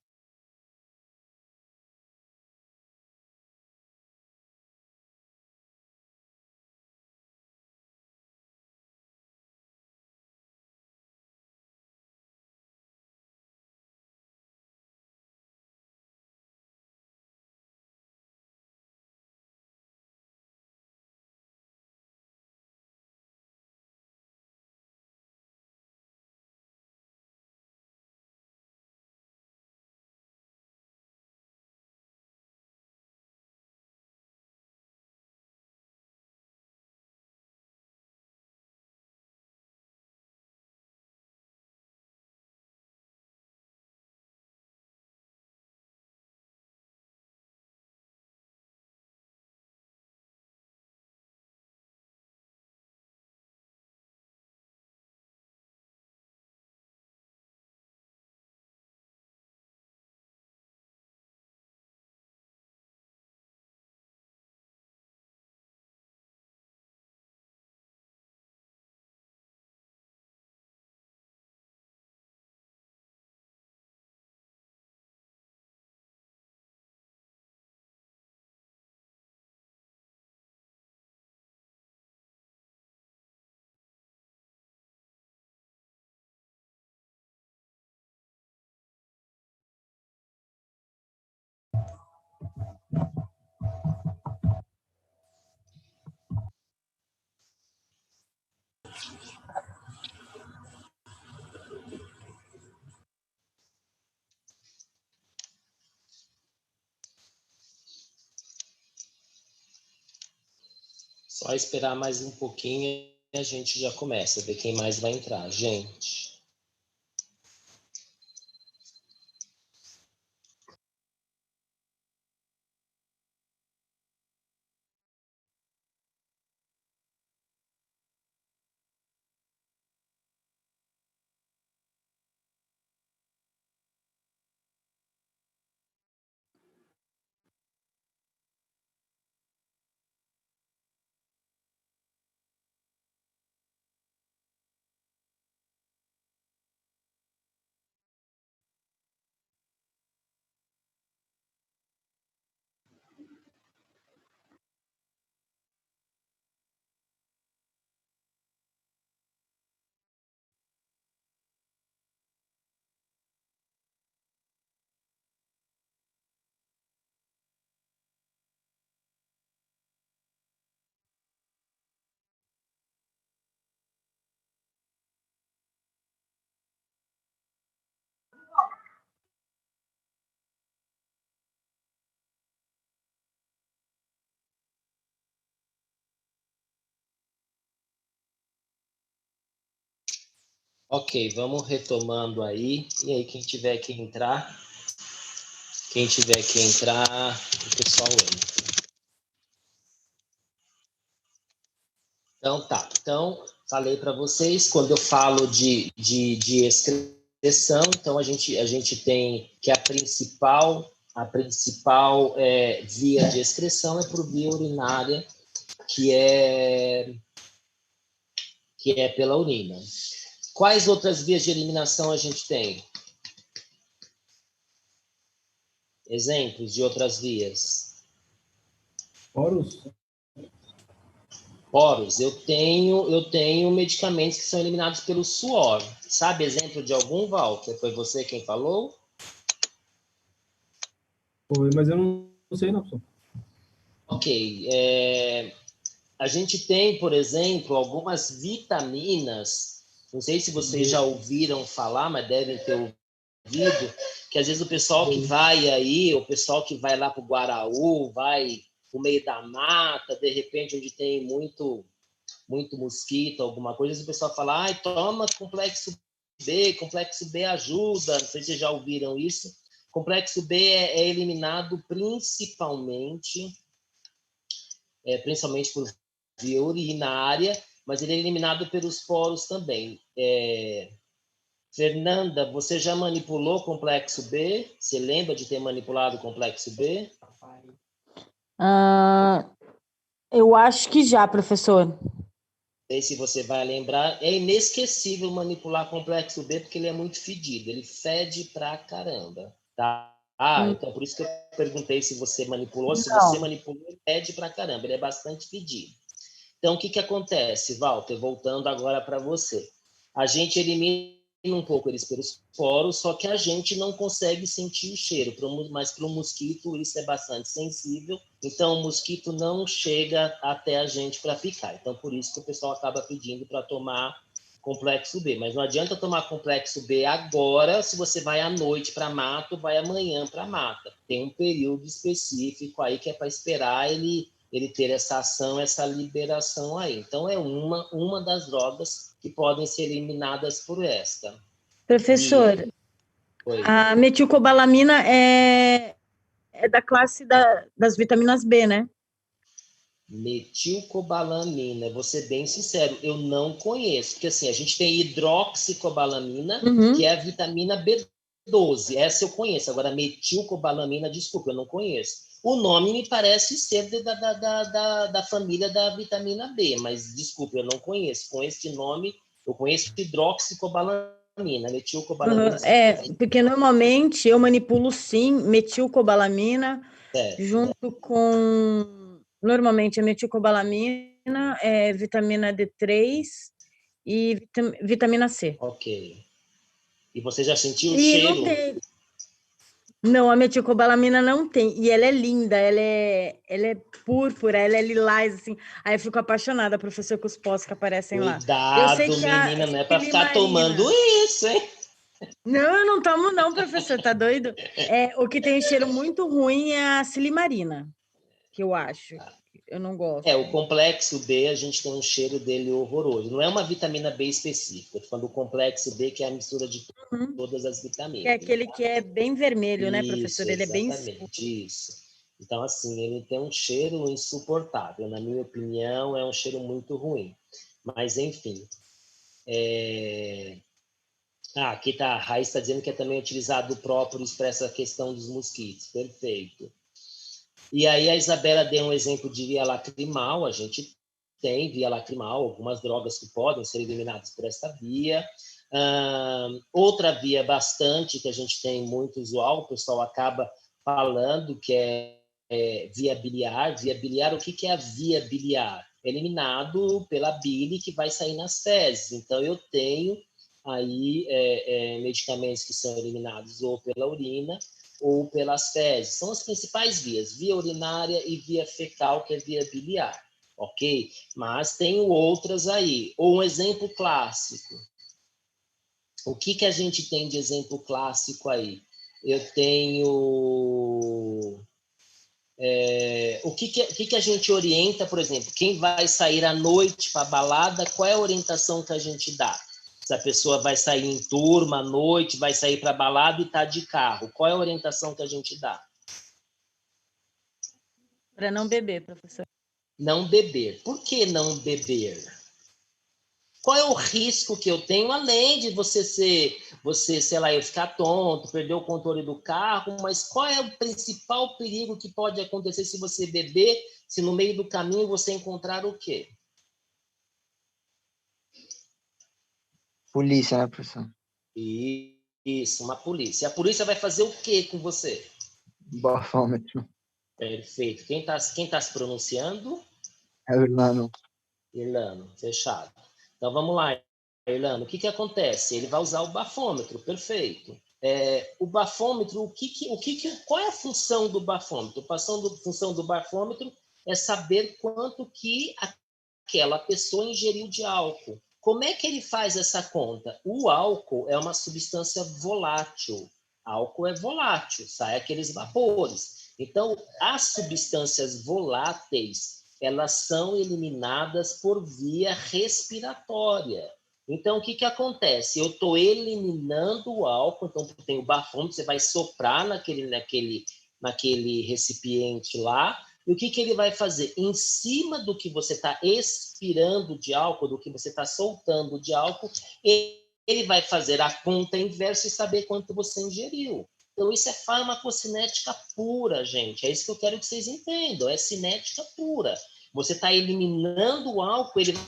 Só esperar mais um pouquinho e a gente já começa a ver quem mais vai entrar, gente. Ok, vamos retomando aí. E aí, quem tiver que entrar, o pessoal entra. Então, tá. Então, falei para vocês, quando eu falo de excreção, então a gente tem que a principal via de excreção é por via urinária, que é pela urina. Quais outras vias de eliminação a gente tem? Exemplos de outras vias. Poros? Poros. Eu tenho medicamentos que são eliminados pelo suor. Sabe exemplo de algum, Walter? Foi você quem falou? Foi, mas eu não sei, não, professor. Ok. A gente tem, por exemplo, algumas vitaminas. Não sei se vocês já ouviram falar, mas devem ter ouvido, que às vezes o pessoal que vai aí, o pessoal que vai lá para o Guaraú, vai no meio da mata, de repente onde tem muito mosquito, alguma coisa, o pessoal fala, ai, toma complexo B ajuda, não sei se vocês já ouviram isso. Complexo B é eliminado principalmente por via urinária, mas ele é eliminado pelos poros também. Fernanda, você já manipulou complexo B? Você lembra de ter manipulado o complexo B? Eu acho que já, professor. Não sei se você vai lembrar. É inesquecível manipular complexo B, porque ele é muito fedido. Ele fede pra caramba, tá? Então por isso que eu perguntei se você manipulou. Se você manipulou, ele fede pra caramba. Ele é bastante fedido. Então, o que acontece, Walter? Voltando agora para você. A gente elimina um pouco eles pelos poros, só que a gente não consegue sentir o cheiro. Mas para o mosquito isso é bastante sensível, então o mosquito não chega até a gente para picar. Então, por isso que o pessoal acaba pedindo para tomar complexo B. Mas não adianta tomar complexo B agora, se você vai à noite para mata ou vai amanhã para mata. Tem um período específico aí que é para esperar ele ter essa ação, essa liberação aí. Então, é uma das drogas que podem ser eliminadas por esta. Professor, a metilcobalamina é da classe das vitaminas B, né? Metilcobalamina, vou ser bem sincero, eu não conheço, porque assim, a gente tem hidroxicobalamina, que é a vitamina B12, essa eu conheço, agora metilcobalamina, desculpa, eu não conheço. O nome me parece ser da família da vitamina B, mas desculpa, eu não conheço. Com esse nome, eu conheço hidroxicobalamina, metilcobalamina. Porque normalmente eu manipulo sim metilcobalamina junto com... Normalmente a metilcobalamina, vitamina D3 e vitamina C. Ok. E você já sentiu o cheiro? Não tem. Não, a metilcobalamina não tem. E ela é linda, ela é púrpura, ela é lilás, assim. Aí eu fico apaixonada, professor, com os pós que aparecem lá. Cuidado, menina, não é para ficar tomando isso, hein? Não, eu não tomo não, professor, tá doido? O que tem cheiro muito ruim é a silimarina, que eu acho. Eu não gosto. O complexo B, a gente tem um cheiro dele horroroso. Não é uma vitamina B específica. Eu tô falando do complexo B, que é a mistura de todas as vitaminas. É aquele que é bem vermelho, né, Isso, professor? Ele é bem escuro. exatamente, isso. Então, assim, ele tem um cheiro insuportável. Na minha opinião, é um cheiro muito ruim. Mas, enfim. Aqui tá, a Raiz está dizendo que é também utilizado o própolis para essa questão dos mosquitos. Perfeito. E aí a Isabela deu um exemplo de via lacrimal. A gente tem via lacrimal, algumas drogas que podem ser eliminadas por esta via. Outra via bastante, que a gente tem muito usual, o pessoal acaba falando, que é via biliar. Via biliar, o que é a via biliar? Eliminado pela bile que vai sair nas fezes. Então, eu tenho aí medicamentos que são eliminados ou pela urina ou pelas fezes. São as principais vias, via urinária e via fecal, que é via biliar, ok? Mas tem outras aí. Ou um exemplo clássico. O que a gente tem de exemplo clássico aí? Eu tenho... o que a gente orienta, por exemplo, quem vai sair à noite para a balada, qual é a orientação que a gente dá? Se a pessoa vai sair em turma à noite, vai sair para a balada e está de carro, qual é a orientação que a gente dá? Para não beber, professor. Não beber. Por que não beber? Qual é o risco que eu tenho, além de você, sei lá, eu ficar tonto, perder o controle do carro, mas qual é o principal perigo que pode acontecer se você beber, se no meio do caminho você encontrar o quê? Polícia, né, professor? Isso, uma polícia. A polícia vai fazer o quê com você? Bafômetro. Perfeito. Quem tá se pronunciando? É o Irlano. Irlano, fechado. Então, vamos lá, Irlano. O que acontece? Ele vai usar o bafômetro, perfeito. O bafômetro, qual é a função do bafômetro? A função do bafômetro é saber quanto que aquela pessoa ingeriu de álcool. Como é que ele faz essa conta? O álcool é uma substância volátil. Álcool é volátil, sai aqueles vapores. Então, as substâncias voláteis, elas são eliminadas por via respiratória. Então, o que acontece? Eu estou eliminando o álcool, então tem o bafômetro, você vai soprar naquele recipiente lá, e o que ele vai fazer? Em cima do que você está expirando de álcool, do que você está soltando de álcool, ele vai fazer a conta inversa e saber quanto você ingeriu. Então, isso é farmacocinética pura, gente. É isso que eu quero que vocês entendam. É cinética pura. Você está eliminando o álcool, ele vai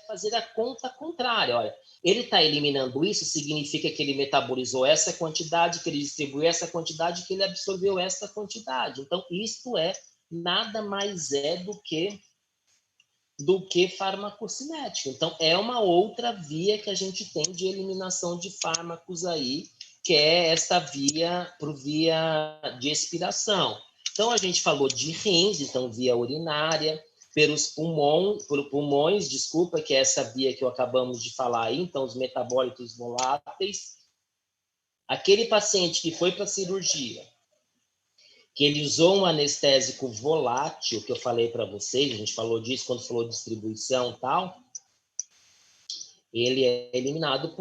fazer a conta contrária. Olha, ele está eliminando isso, significa que ele metabolizou essa quantidade, que ele distribuiu essa quantidade, que ele absorveu essa quantidade. Então, isto nada mais é do que farmacocinética. Então, é uma outra via que a gente tem de eliminação de fármacos aí, que é esta via de expiração. Então, a gente falou de rins, então via urinária, pelos pulmões, desculpa, que é essa via que acabamos de falar aí, então os metabólitos voláteis. Aquele paciente que foi para a cirurgia, que ele usou um anestésico volátil, que eu falei para vocês, a gente falou disso quando falou de distribuição e tal, ele é eliminado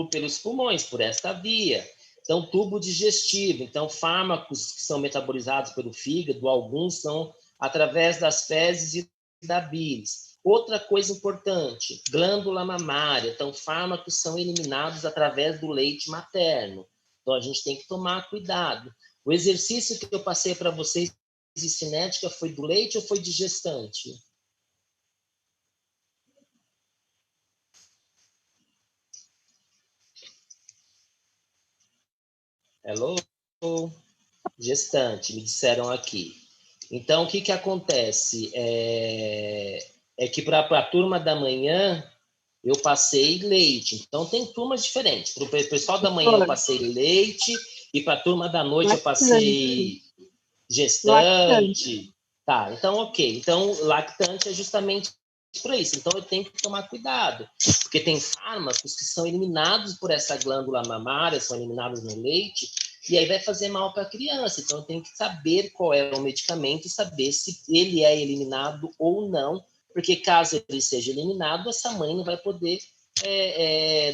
pelos pulmões, por esta via. Então, tubo digestivo. Então, fármacos que são metabolizados pelo fígado, alguns são através das fezes e da bilis. Outra coisa importante, glândula mamária. Então, fármacos são eliminados através do leite materno. Então, a gente tem que tomar cuidado. O exercício que eu passei para vocês de cinética foi do leite ou foi de gestante? Hello? Gestante, me disseram aqui. Então, o que acontece? É que para a turma da manhã, eu passei leite. Então, tem turmas diferentes. Para o pessoal da manhã, eu passei leite. E para a turma da noite, eu passei gestante. Tá, então, ok. Então, lactante é justamente para isso. Então, eu tenho que tomar cuidado. Porque tem fármacos que são eliminados por essa glândula mamária, são eliminados no leite, e aí vai fazer mal para a criança. Então, tem que saber qual é o medicamento e saber se ele é eliminado ou não, porque caso ele seja eliminado, essa mãe não vai poder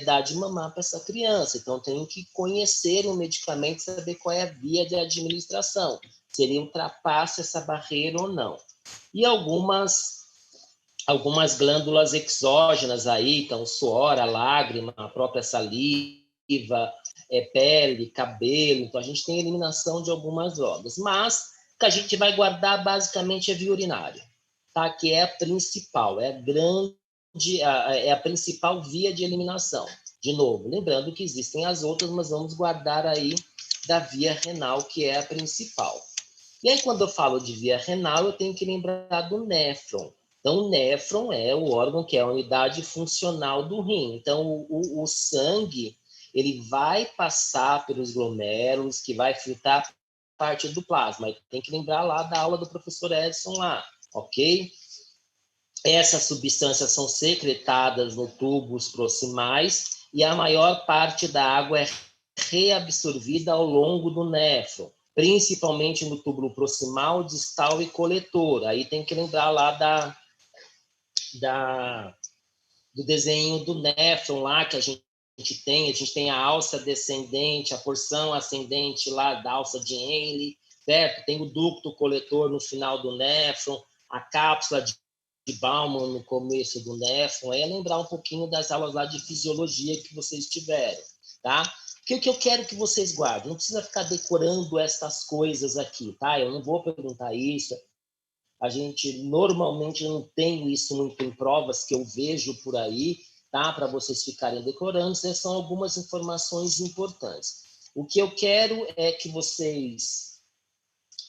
dar de mamar para essa criança. Então, tem que conhecer o medicamento, saber qual é a via de administração, se ele ultrapassa essa barreira ou não. E algumas glândulas exógenas aí, então suor, a lágrima, a própria saliva, pele, cabelo. Então, a gente tem eliminação de algumas drogas. Mas o que a gente vai guardar basicamente é via urinária, tá? Que é a principal, é a principal via de eliminação. De novo, lembrando que existem as outras, mas vamos guardar aí da via renal, que é a principal. E aí, quando eu falo de via renal, eu tenho que lembrar do néfron. Então, o néfron é o órgão que é a unidade funcional do rim. Então, o sangue, ele vai passar pelos glomérulos, que vai filtrar parte do plasma. Tem que lembrar lá da aula do professor Edson lá, ok? Essas substâncias são secretadas nos tubos proximais e a maior parte da água é reabsorvida ao longo do néfron, principalmente no túbulo proximal, distal e coletor. Aí tem que lembrar lá do desenho do néfron lá que a gente tem a alça descendente, a porção ascendente lá da alça de Henle, certo? Tem o ducto coletor no final do néfron, a cápsula de Baumann no começo do néfron. É lembrar um pouquinho das aulas lá de fisiologia que vocês tiveram, tá? Porque o que eu quero que vocês guardem, não precisa ficar decorando essas coisas aqui, tá? Eu não vou perguntar isso. A gente normalmente não tem isso muito em provas que eu vejo por aí, tá? Para vocês ficarem decorando. Essas são algumas informações importantes. O que eu quero é que vocês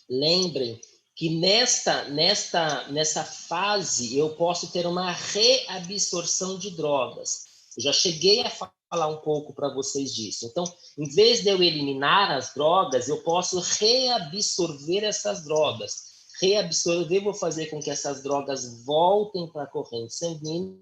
lembrem que nessa fase eu posso ter uma reabsorção de drogas. Eu já cheguei a falar um pouco para vocês disso. Então, em vez de eu eliminar as drogas, eu posso reabsorver essas drogas. Reabsorver, vou fazer com que essas drogas voltem para a corrente sanguínea.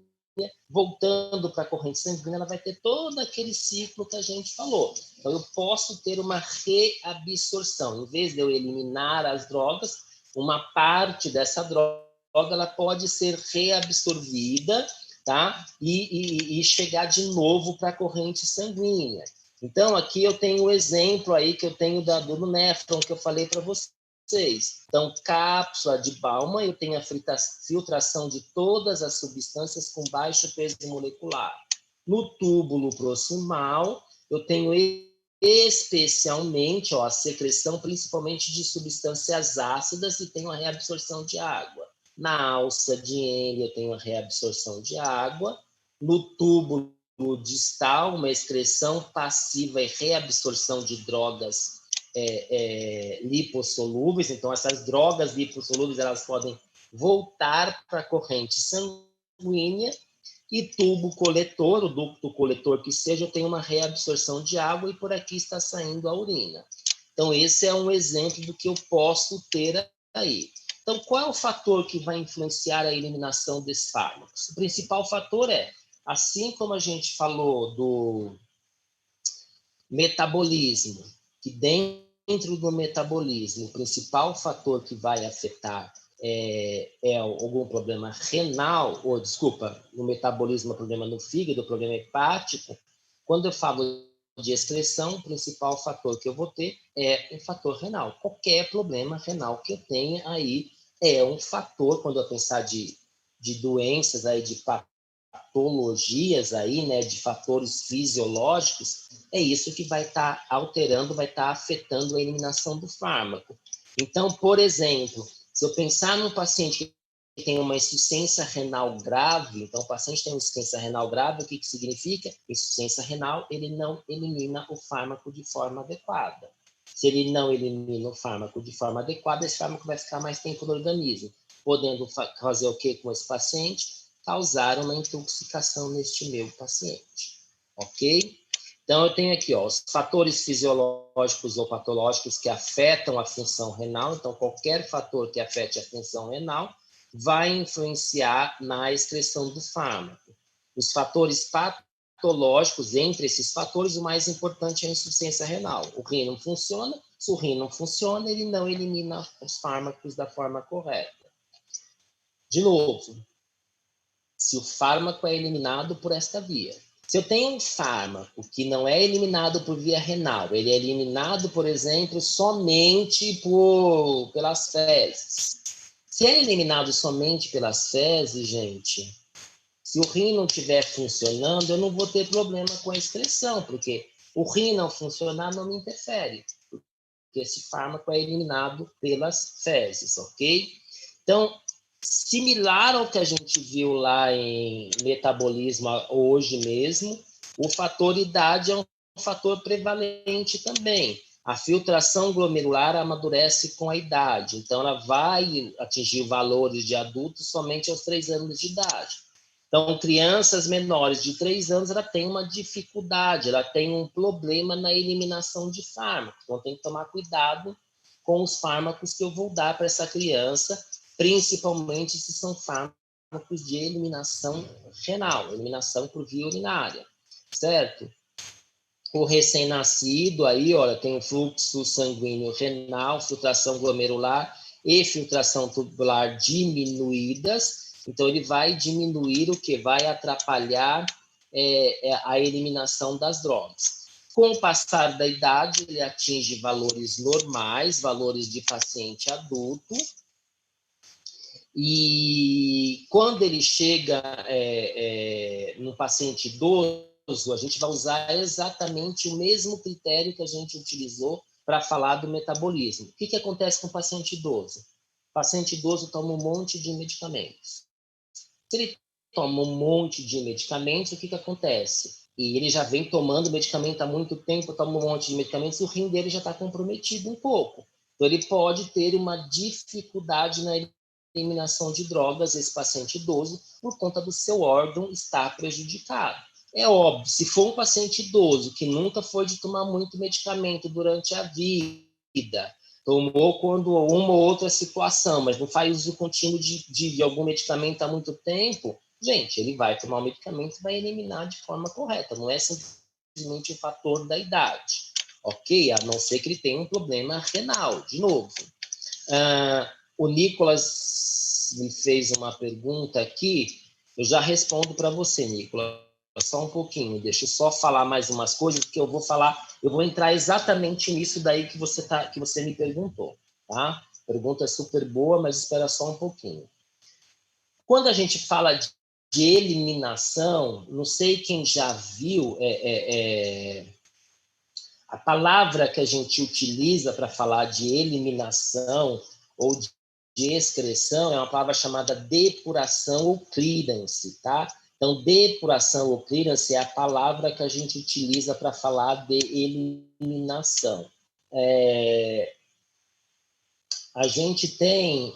Voltando para a corrente sanguínea, ela vai ter todo aquele ciclo que a gente falou. Então, eu posso ter uma reabsorção. Em vez de eu eliminar as drogas, uma parte dessa droga ela pode ser reabsorvida, tá? E chegar de novo para a corrente sanguínea. Então, aqui eu tenho o exemplo aí que eu tenho do néfron, que eu falei para vocês. Então, cápsula de Baumann, eu tenho a filtração de todas as substâncias com baixo peso molecular. No túbulo proximal, eu tenho especialmente a secreção principalmente de substâncias ácidas e tenho a reabsorção de água. Na alça de Henle, eu tenho a reabsorção de água. No túbulo distal, uma excreção passiva e reabsorção de drogas lipossolúveis. Então, essas drogas lipossolúveis elas podem voltar para a corrente sanguínea. E tubo coletor, o ducto coletor que seja, tem uma reabsorção de água e por aqui está saindo a urina. Então, esse é um exemplo do que eu posso ter aí. Então, qual é o fator que vai influenciar a eliminação desses fármacos? O principal fator é, assim como a gente falou do metabolismo, que dentro do metabolismo, o principal fator que vai afetar algum problema renal, ou desculpa, no metabolismo, problema no fígado, problema hepático. Quando eu falo de excreção, o principal fator que eu vou ter é um fator renal. Qualquer problema renal que eu tenha aí é um fator, quando eu pensar de doenças aí, de patologias aí, né, de fatores fisiológicos, é isso que vai estar alterando, vai estar afetando a eliminação do fármaco. Então, por exemplo, se eu pensar num paciente que tem uma insuficiência renal grave, então o paciente tem uma insuficiência renal grave, o que significa? Insuficiência renal, ele não elimina o fármaco de forma adequada. Se ele não elimina o fármaco de forma adequada, esse fármaco vai ficar mais tempo no organismo, podendo fazer o que com esse paciente? Causar uma intoxicação neste meu paciente, ok? Então, eu tenho aqui os fatores fisiológicos ou patológicos que afetam a função renal. Então, qualquer fator que afete a função renal vai influenciar na excreção do fármaco. Os fatores patológicos, entre esses fatores, o mais importante é a insuficiência renal. O rim não funciona, se o rim não funciona, ele não elimina os fármacos da forma correta. De novo, se o fármaco é eliminado por esta via. Se eu tenho um fármaco que não é eliminado por via renal, ele é eliminado, por exemplo, somente pelas fezes. Se é eliminado somente pelas fezes, gente, se o rim não estiver funcionando, eu não vou ter problema com a excreção, porque o rim não funcionar não me interfere, porque esse fármaco é eliminado pelas fezes, ok? Então, similar ao que a gente viu lá em metabolismo hoje mesmo, o fator idade é um fator prevalente também. A filtração glomerular amadurece com a idade, então ela vai atingir valores de adultos somente aos 3 anos de idade. Então, crianças menores de 3 anos, ela tem uma dificuldade, ela tem um problema na eliminação de fármacos. Então, tem que tomar cuidado com os fármacos que eu vou dar para essa criança, principalmente se são fármacos de eliminação renal, eliminação por via urinária, certo? O recém-nascido aí, olha, tem o fluxo sanguíneo renal, filtração glomerular e filtração tubular diminuídas, então ele vai diminuir o que vai atrapalhar a eliminação das drogas. Com o passar da idade, ele atinge valores normais, valores de paciente adulto, e quando ele chega no paciente idoso, a gente vai usar exatamente o mesmo critério que a gente utilizou para falar do metabolismo. O que acontece com o paciente idoso? O paciente idoso toma um monte de medicamentos. Se ele toma um monte de medicamentos, o que acontece? E ele já vem tomando medicamento há muito tempo, toma um monte de medicamentos, e o rim dele já está comprometido um pouco. Então, ele pode ter uma dificuldade na eliminação de drogas, esse paciente idoso, por conta do seu órgão estar prejudicado. É óbvio, se for um paciente idoso que nunca foi de tomar muito medicamento durante a vida, tomou quando uma ou outra situação, mas não faz uso contínuo de algum medicamento há muito tempo, gente, ele vai tomar o medicamento e vai eliminar de forma correta, não é simplesmente o fator da idade, ok? A não ser que ele tenha um problema renal, de novo. O Nicolas me fez uma pergunta aqui, eu já respondo para você, Nicolas, só um pouquinho, deixa eu só falar mais umas coisas, porque eu vou entrar exatamente nisso daí que você me perguntou, tá? A pergunta é super boa, mas espera só um pouquinho. Quando a gente fala de eliminação, não sei quem já viu, a palavra que a gente utiliza para falar de eliminação ou de excreção é uma palavra chamada depuração ou clearance, tá? Então, depuração ou clearance é a palavra que a gente utiliza para falar de eliminação. A gente tem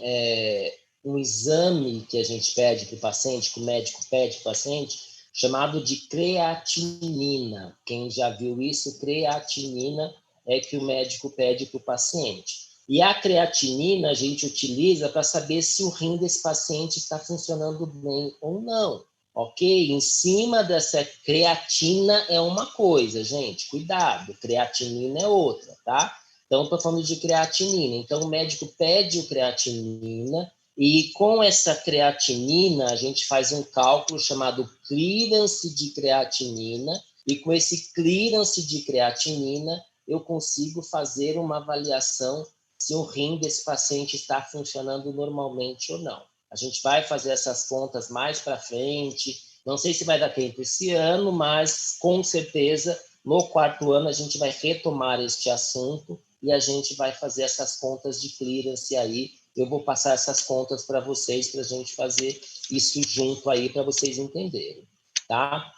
um exame que a gente pede para o paciente, que o médico pede para o paciente, chamado de creatinina. Quem já viu isso, creatinina é que o médico pede para o paciente. E a creatinina a gente utiliza para saber se o rim desse paciente está funcionando bem ou não. Ok? Em cima dessa creatina é uma coisa, gente, cuidado, creatinina é outra, tá? Então, estou falando de creatinina. Então, o médico pede o creatinina e com essa creatinina a gente faz um cálculo chamado clearance de creatinina e com esse clearance de creatinina eu consigo fazer uma avaliação se o rim desse paciente está funcionando normalmente ou não. A gente vai fazer essas contas mais para frente. Não sei se vai dar tempo esse ano, mas com certeza no 4º ano a gente vai retomar este assunto e a gente vai fazer essas contas de clearance aí. Eu vou passar essas contas para vocês, para a gente fazer isso junto aí, para vocês entenderem, tá?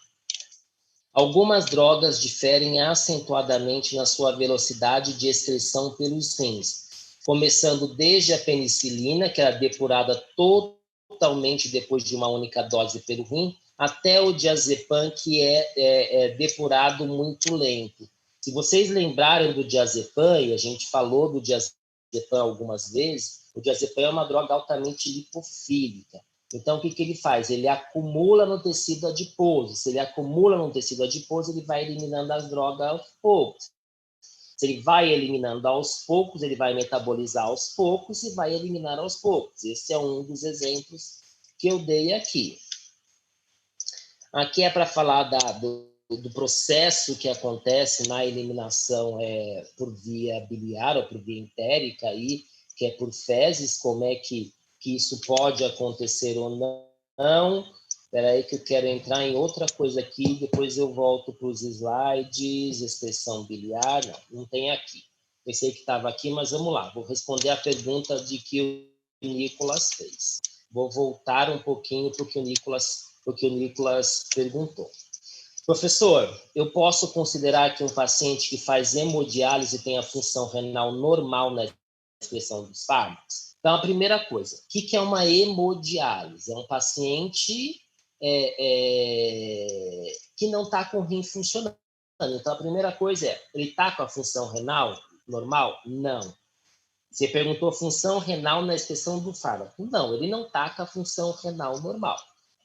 Algumas drogas diferem acentuadamente na sua velocidade de excreção pelos rins, começando desde a penicilina, que era depurada totalmente depois de uma única dose pelo rim, até o diazepam, que é depurado muito lento. Se vocês lembrarem do diazepam, e a gente falou do diazepam algumas vezes, o diazepam é uma droga altamente lipofílica. Então, o que ele faz? Ele acumula no tecido adiposo. Se ele acumula no tecido adiposo, ele vai eliminando as drogas aos poucos. Se ele vai eliminando aos poucos, ele vai metabolizar aos poucos e vai eliminar aos poucos. Esse é um dos exemplos que eu dei aqui. Aqui é para falar do processo que acontece na eliminação por via biliar ou por via entérica, aí, que é por fezes, como é que isso pode acontecer ou não. Espera aí que eu quero entrar em outra coisa aqui, depois eu volto para os slides, excreção biliar, não tem aqui. Pensei que estava aqui, mas vamos lá, vou responder a pergunta de que o Nicolas fez. Vou voltar um pouquinho para o que o Nicolas perguntou. Professor, eu posso considerar que um paciente que faz hemodiálise tem a função renal normal na excreção dos fármacos? Então, a primeira coisa, o que é uma hemodiálise? É um paciente que não está com o rim funcionando. Então, a primeira coisa é, ele está com a função renal normal? Não. Você perguntou função renal na excreção do fármaco. Não, ele não está com a função renal normal.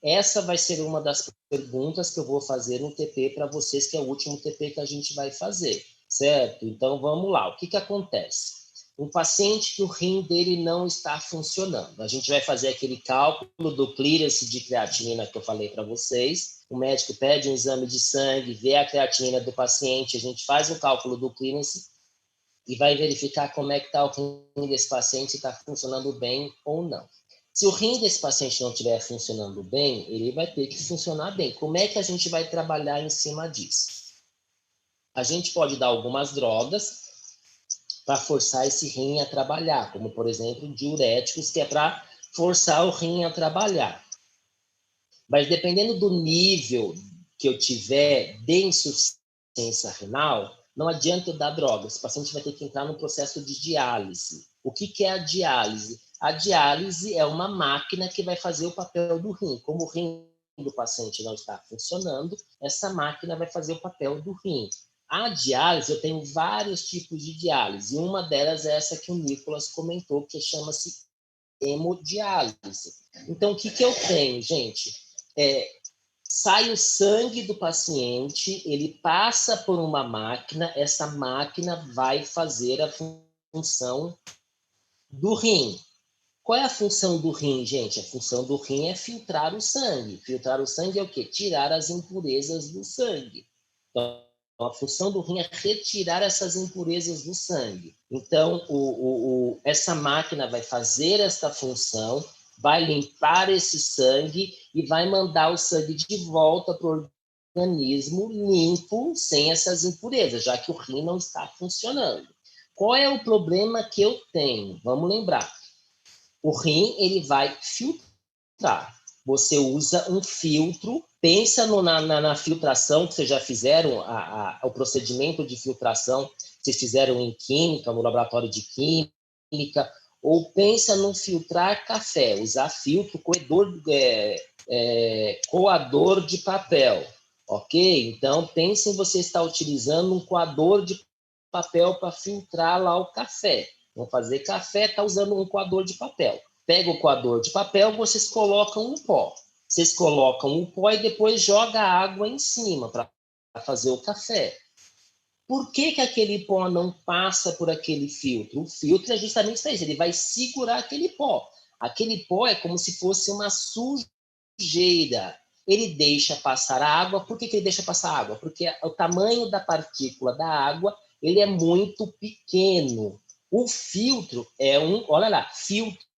Essa vai ser uma das perguntas que eu vou fazer no TP para vocês, que é o último TP que a gente vai fazer, certo? Então, vamos lá. O que acontece? Um paciente que o rim dele não está funcionando. A gente vai fazer aquele cálculo do clearance de creatinina que eu falei para vocês. O médico pede um exame de sangue, vê a creatinina do paciente, a gente faz o cálculo do clearance e vai verificar como é que está o rim desse paciente, se está funcionando bem ou não. Se o rim desse paciente não estiver funcionando bem, ele vai ter que funcionar bem. Como é que a gente vai trabalhar em cima disso? A gente pode dar algumas drogas para forçar esse rim a trabalhar, como, por exemplo, diuréticos, que é para forçar o rim a trabalhar. Mas dependendo do nível que eu tiver de insuficiência renal, não adianta eu dar drogas. O paciente vai ter que entrar no processo de diálise. O que é a diálise? A diálise é uma máquina que vai fazer o papel do rim. Como o rim do paciente não está funcionando, essa máquina vai fazer o papel do rim. A diálise, eu tenho vários tipos de diálise. E uma delas é essa que o Nicolas comentou, que chama-se hemodiálise. Então, o que eu tenho, gente? Sai o sangue do paciente, ele passa por uma máquina, essa máquina vai fazer a função do rim. Qual é a função do rim, gente? A função do rim é filtrar o sangue. Filtrar o sangue é o quê? Tirar as impurezas do sangue. Então, a função do rim é retirar essas impurezas do sangue. Então, essa máquina vai fazer esta função, vai limpar esse sangue e vai mandar o sangue de volta para o organismo limpo, sem essas impurezas, já que o rim não está funcionando. Qual é o problema que eu tenho? Vamos lembrar. O rim, ele vai filtrar. Você usa um filtro, pensa na filtração que vocês já fizeram, o procedimento de filtração que vocês fizeram em química, no laboratório de química, ou pensa no filtrar café, usar filtro, coador de papel, ok? Então, pense em você estar utilizando um coador de papel para filtrar lá o café. Vamos fazer café, está usando um coador de papel. Pega o coador de papel, vocês colocam um pó. Vocês colocam o pó e depois joga a água em cima para fazer o café. Por que aquele pó não passa por aquele filtro? O filtro é justamente isso, ele vai segurar aquele pó. Aquele pó é como se fosse uma sujeira. Ele deixa passar a água. Por que ele deixa passar a água? Porque o tamanho da partícula da água ele é muito pequeno. O filtro é olha lá, filtro.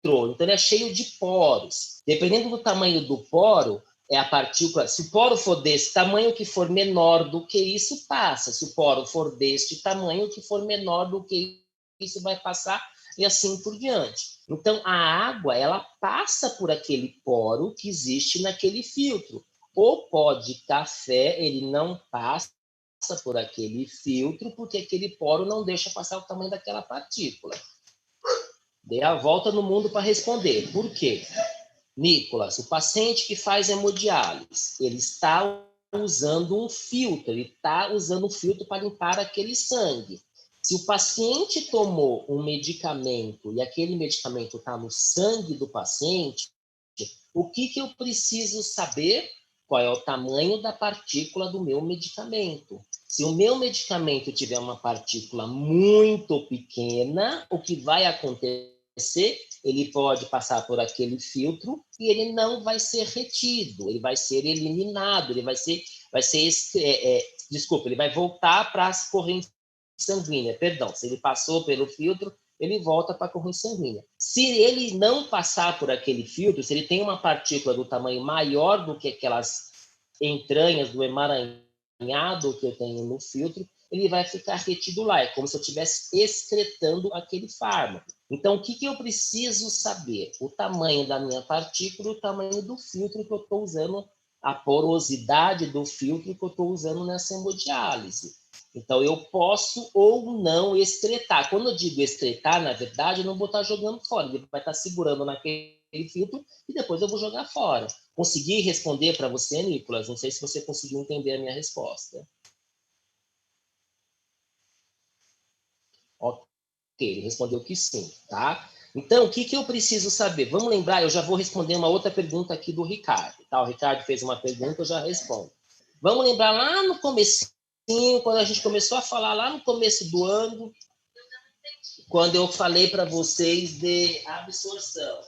Então, ele é cheio de poros. Dependendo do tamanho do poro, é a partícula. Se o poro for desse tamanho, que for menor do que isso, passa. Se o poro for deste tamanho, que for menor do que isso, vai passar, e assim por diante. Então, a água, ela passa por aquele poro que existe naquele filtro. O pó de café, ele não passa por aquele filtro, porque aquele poro não deixa passar o tamanho daquela partícula. Dei a volta no mundo para responder. Por quê? Nicolas, o paciente que faz hemodiálise, ele está usando um filtro, ele está usando um filtro para limpar aquele sangue. Se o paciente tomou um medicamento e aquele medicamento está no sangue do paciente, o que eu preciso saber? Qual é o tamanho da partícula do meu medicamento. Se o meu medicamento tiver uma partícula muito pequena, o que vai acontecer? Ele pode passar por aquele filtro e ele não vai ser retido, ele vai ser eliminado, ele ele vai voltar para as correntes sanguíneas, perdão, se ele passou pelo filtro, ele volta para a corrente sanguínea. Se ele não passar por aquele filtro, se ele tem uma partícula do tamanho maior do que aquelas entranhas do emaranhado que eu tenho no filtro, ele vai ficar retido lá. É como se eu estivesse excretando aquele fármaco. Então, o que eu preciso saber? O tamanho da minha partícula e o tamanho do filtro que eu estou usando, a porosidade do filtro que eu estou usando nessa hemodiálise. Então, eu posso ou não excretar. Quando eu digo excretar, na verdade, eu não vou estar jogando fora. Ele vai estar segurando naquele filtro e depois eu vou jogar fora. Consegui responder para você, Nicolas? Não sei se você conseguiu entender a minha resposta. Ok, ele respondeu que sim, tá? Então, o que eu preciso saber? Vamos lembrar, eu já vou responder uma outra pergunta aqui do Ricardo. Tá? O Ricardo fez uma pergunta, eu já respondo. Vamos lembrar lá no comecinho, quando a gente começou a falar lá no começo do ano, quando eu falei para vocês de absorção.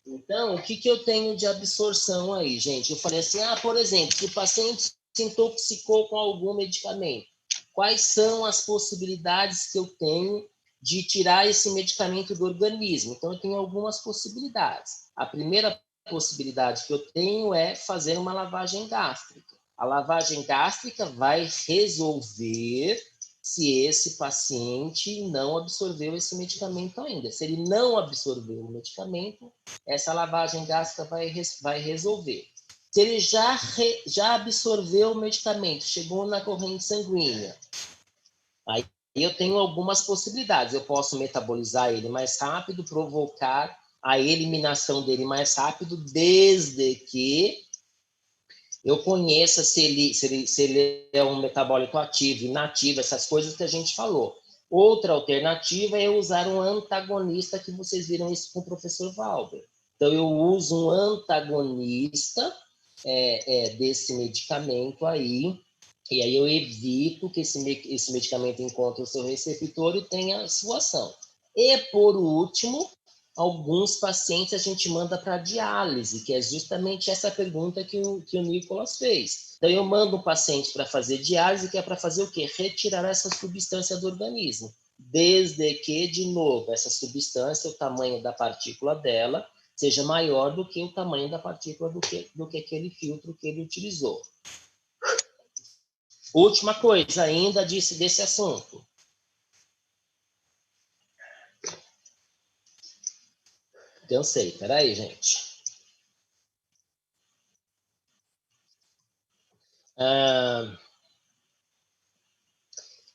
Então, o que eu tenho de absorção aí, gente? Eu falei assim, por exemplo, se o paciente se intoxicou com algum medicamento, quais são as possibilidades que eu tenho de tirar esse medicamento do organismo? Então, eu tenho algumas possibilidades. A primeira possibilidade que eu tenho é fazer uma lavagem gástrica. A lavagem gástrica vai resolver se esse paciente não absorveu esse medicamento ainda. Se ele não absorveu o medicamento, essa lavagem gástrica vai resolver. Se ele já absorveu o medicamento, chegou na corrente sanguínea, aí eu tenho algumas possibilidades. Eu posso metabolizar ele mais rápido, provocar a eliminação dele mais rápido, desde que eu conheça se ele é um metabólito ativo, inativo, essas coisas que a gente falou. Outra alternativa é usar um antagonista, que vocês viram isso com o professor Valber. Então, eu uso um antagonista desse medicamento aí, e aí eu evito que esse medicamento encontre o seu receptor e tenha a sua ação. E, por último, alguns pacientes a gente manda para diálise, que é justamente essa pergunta que o Nicolas fez. Então, eu mando um paciente para fazer diálise, que é para fazer o quê? Retirar essa substância do organismo. Desde que, de novo, essa substância, o tamanho da partícula dela, seja maior do que o tamanho da partícula do que aquele filtro que ele utilizou. Última coisa ainda desse assunto. Cansei, peraí, gente.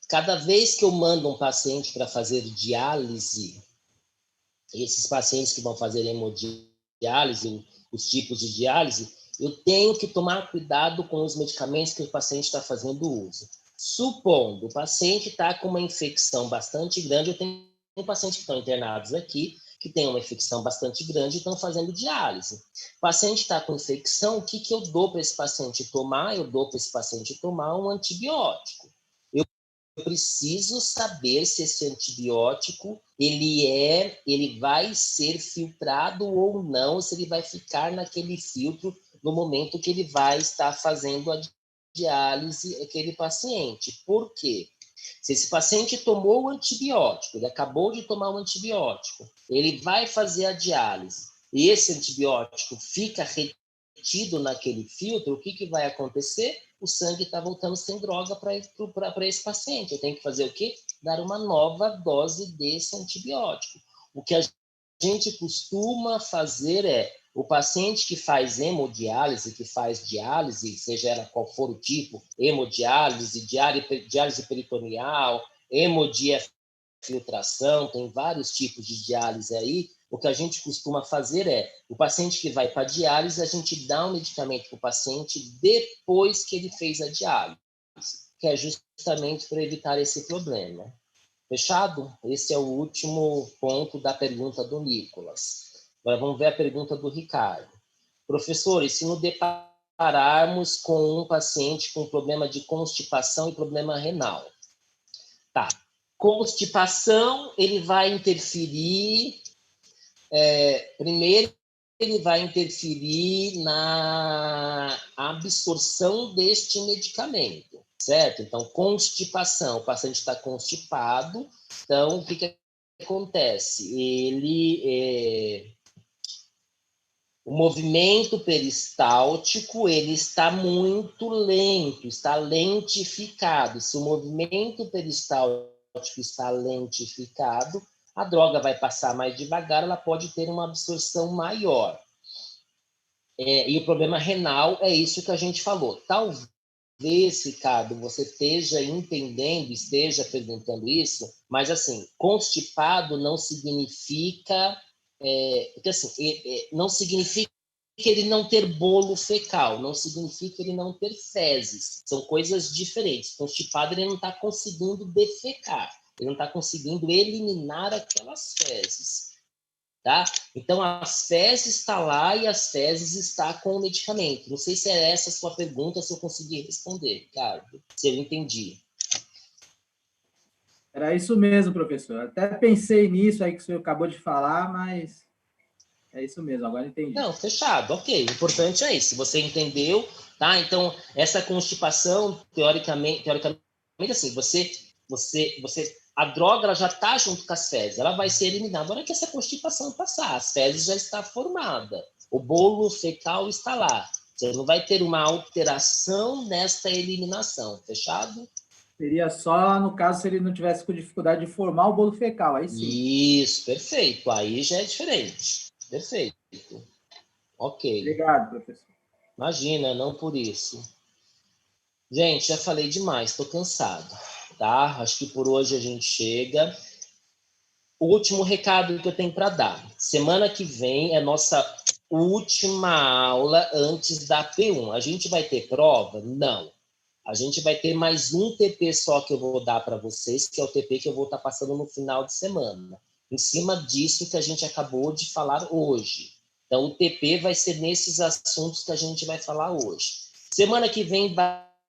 Cada vez que eu mando um paciente para fazer diálise, esses pacientes que vão fazer hemodiálise, os tipos de diálise, eu tenho que tomar cuidado com os medicamentos que o paciente está fazendo uso. Supondo, o paciente está com uma infecção bastante grande, eu tenho pacientes que estão internados aqui, que têm uma infecção bastante grande e estão fazendo diálise. O paciente está com infecção, o que eu dou para esse paciente tomar? Eu dou para esse paciente tomar um antibiótico. Eu preciso saber se esse antibiótico ele vai ser filtrado ou não, se ele vai ficar naquele filtro no momento que ele vai estar fazendo a diálise aquele paciente. Por quê? Se esse paciente tomou o antibiótico, ele acabou de tomar o antibiótico, ele vai fazer a diálise e esse antibiótico fica retido naquele filtro, o que vai acontecer? O sangue está voltando sem droga para esse paciente. Eu tenho que fazer o quê? Dar uma nova dose desse antibiótico. O que a gente costuma fazer é, o paciente que faz hemodiálise, que faz diálise, seja ela qual for o tipo, hemodiálise, diálise peritoneal, hemodiafiltração, tem vários tipos de diálise aí. O que a gente costuma fazer é, o paciente que vai para a diálise, a gente dá um medicamento para o paciente depois que ele fez a diálise, que é justamente para evitar esse problema. Fechado? Esse é o último ponto da pergunta do Nicolas. Agora vamos ver a pergunta do Ricardo. Professor, e se nos depararmos com um paciente com problema de constipação e problema renal? Tá. Constipação, ele vai interferir, primeiro, ele vai interferir na absorção deste medicamento, certo? Então, constipação, o paciente está constipado, então, o que acontece? O movimento peristáltico, ele está muito lento, está lentificado. Se o movimento peristáltico está lentificado, a droga vai passar mais devagar, ela pode ter uma absorção maior. E o problema renal é isso que a gente falou. Talvez, Ricardo, você esteja entendendo, esteja perguntando isso, mas, assim, constipado não significa... porque, assim, não significa ele não ter bolo fecal, não significa ele não ter fezes. São coisas diferentes. Constipado, ele não está conseguindo defecar. Ele não está conseguindo eliminar aquelas fezes, tá? Então, as fezes está lá e as fezes está com o medicamento. Não sei se é essa a sua pergunta, se eu consegui responder, Ricardo, se eu entendi. Era isso mesmo, professor. Até pensei nisso aí que o senhor acabou de falar, mas é isso mesmo, agora entendi. Não, fechado, ok. O importante é isso. Se você entendeu, tá? Então, essa constipação, teoricamente assim, a droga ela já está junto com as fezes, ela vai ser eliminada. Na hora que essa constipação passar, as fezes já está formada, o bolo fecal está lá. Você não vai ter uma alteração nesta eliminação, fechado? Seria só, no caso, se ele não tivesse com dificuldade de formar o bolo fecal, aí sim. Isso, perfeito. Aí já é diferente. Perfeito. Ok. Obrigado, professor. Imagina, não por isso. Gente, já falei demais, estou cansado, tá? Acho que por hoje a gente chega. O último recado que eu tenho para dar. Semana que vem é nossa última aula antes da P1. A gente vai ter prova? Não. A gente vai ter mais um TP só que eu vou dar para vocês, que é o TP que eu vou estar passando no final de semana. Em cima disso que a gente acabou de falar hoje. Então, o TP vai ser nesses assuntos que a gente vai falar hoje. Semana que vem,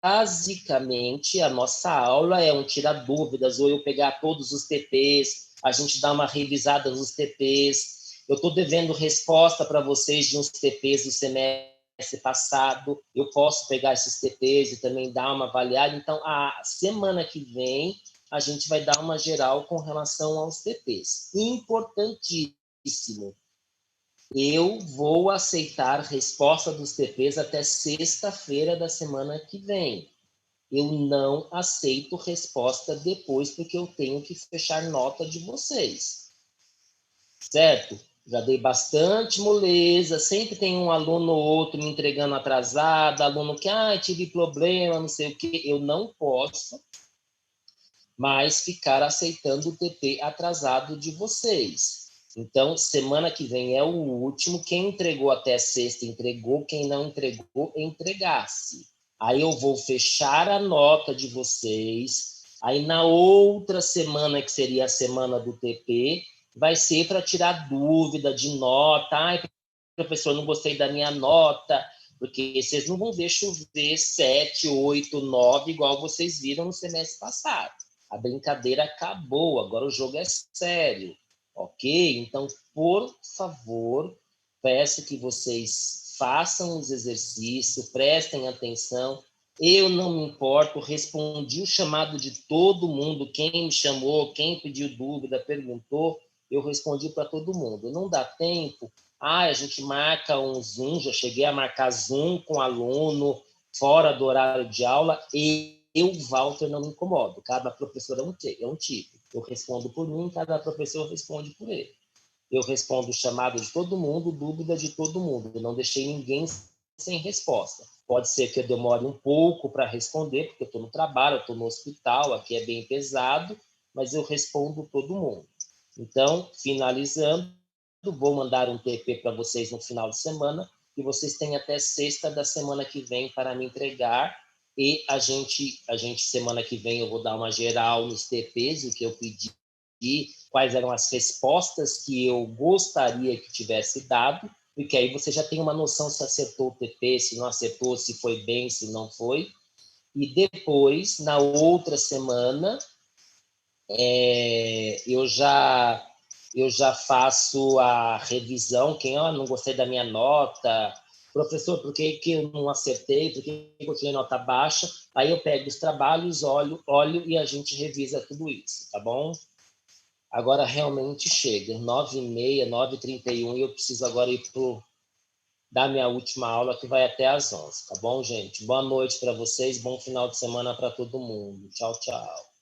basicamente, a nossa aula é um tirar dúvidas, ou eu pegar todos os TPs, a gente dá uma revisada nos TPs. Eu estou devendo resposta para vocês de uns TPs do semestre passado. Eu posso pegar esses TPs e também dar uma avaliada. Então, a semana que vem, a gente vai dar uma geral com relação aos TPs. Importantíssimo. Eu vou aceitar resposta dos TPs até sexta-feira da semana que vem. Eu não aceito resposta depois, porque eu tenho que fechar nota de vocês. Certo? Já dei bastante moleza, sempre tem um aluno ou outro me entregando atrasado, aluno que, tive problema, não sei o quê. Eu não posso mais ficar aceitando o TP atrasado de vocês. Então, semana que vem é o último. Quem entregou até sexta, entregou. Quem não entregou, entregasse. Aí eu vou fechar a nota de vocês. Aí na outra semana, que seria a semana do TP, vai ser para tirar dúvida de nota. Professor, não gostei da minha nota, porque vocês não vão ver chover 7, 8, 9, igual vocês viram no semestre passado. A brincadeira acabou, agora o jogo é sério. Ok? Então, por favor, peço que vocês façam os exercícios, prestem atenção. Eu não me importo, respondi o chamado de todo mundo, quem me chamou, quem pediu dúvida, perguntou, eu respondi para todo mundo. Não dá tempo? A gente marca um Zoom, já cheguei a marcar Zoom com aluno, fora do horário de aula, e eu, Walter, não me incomodo. Cada professor é um tipo. Eu respondo por mim, cada professor responde por ele. Eu respondo o chamado de todo mundo, dúvida de todo mundo. Eu não deixei ninguém sem resposta. Pode ser que eu demore um pouco para responder, porque eu estou no trabalho, eu estou no hospital, aqui é bem pesado, mas eu respondo todo mundo. Então, finalizando, vou mandar um TP para vocês no final de semana, e vocês têm até sexta da semana que vem para me entregar. E a gente semana que vem eu vou dar uma geral nos TPs, o que eu pedi, quais eram as respostas que eu gostaria que tivesse dado, porque aí você já tem uma noção se acertou o TP, se não acertou, se foi bem, se não foi. E depois, na outra semana, eu já faço a revisão. Quem não gostei da minha nota, professor, por que eu não acertei, por que eu tirei nota baixa? Aí eu pego os trabalhos, olho e a gente revisa tudo isso, tá bom? Agora realmente chega, 9h30, 9h31, e eu preciso agora ir dar minha última aula, que vai até às 11h, tá bom, gente? Boa noite para vocês, bom final de semana para todo mundo. Tchau, tchau.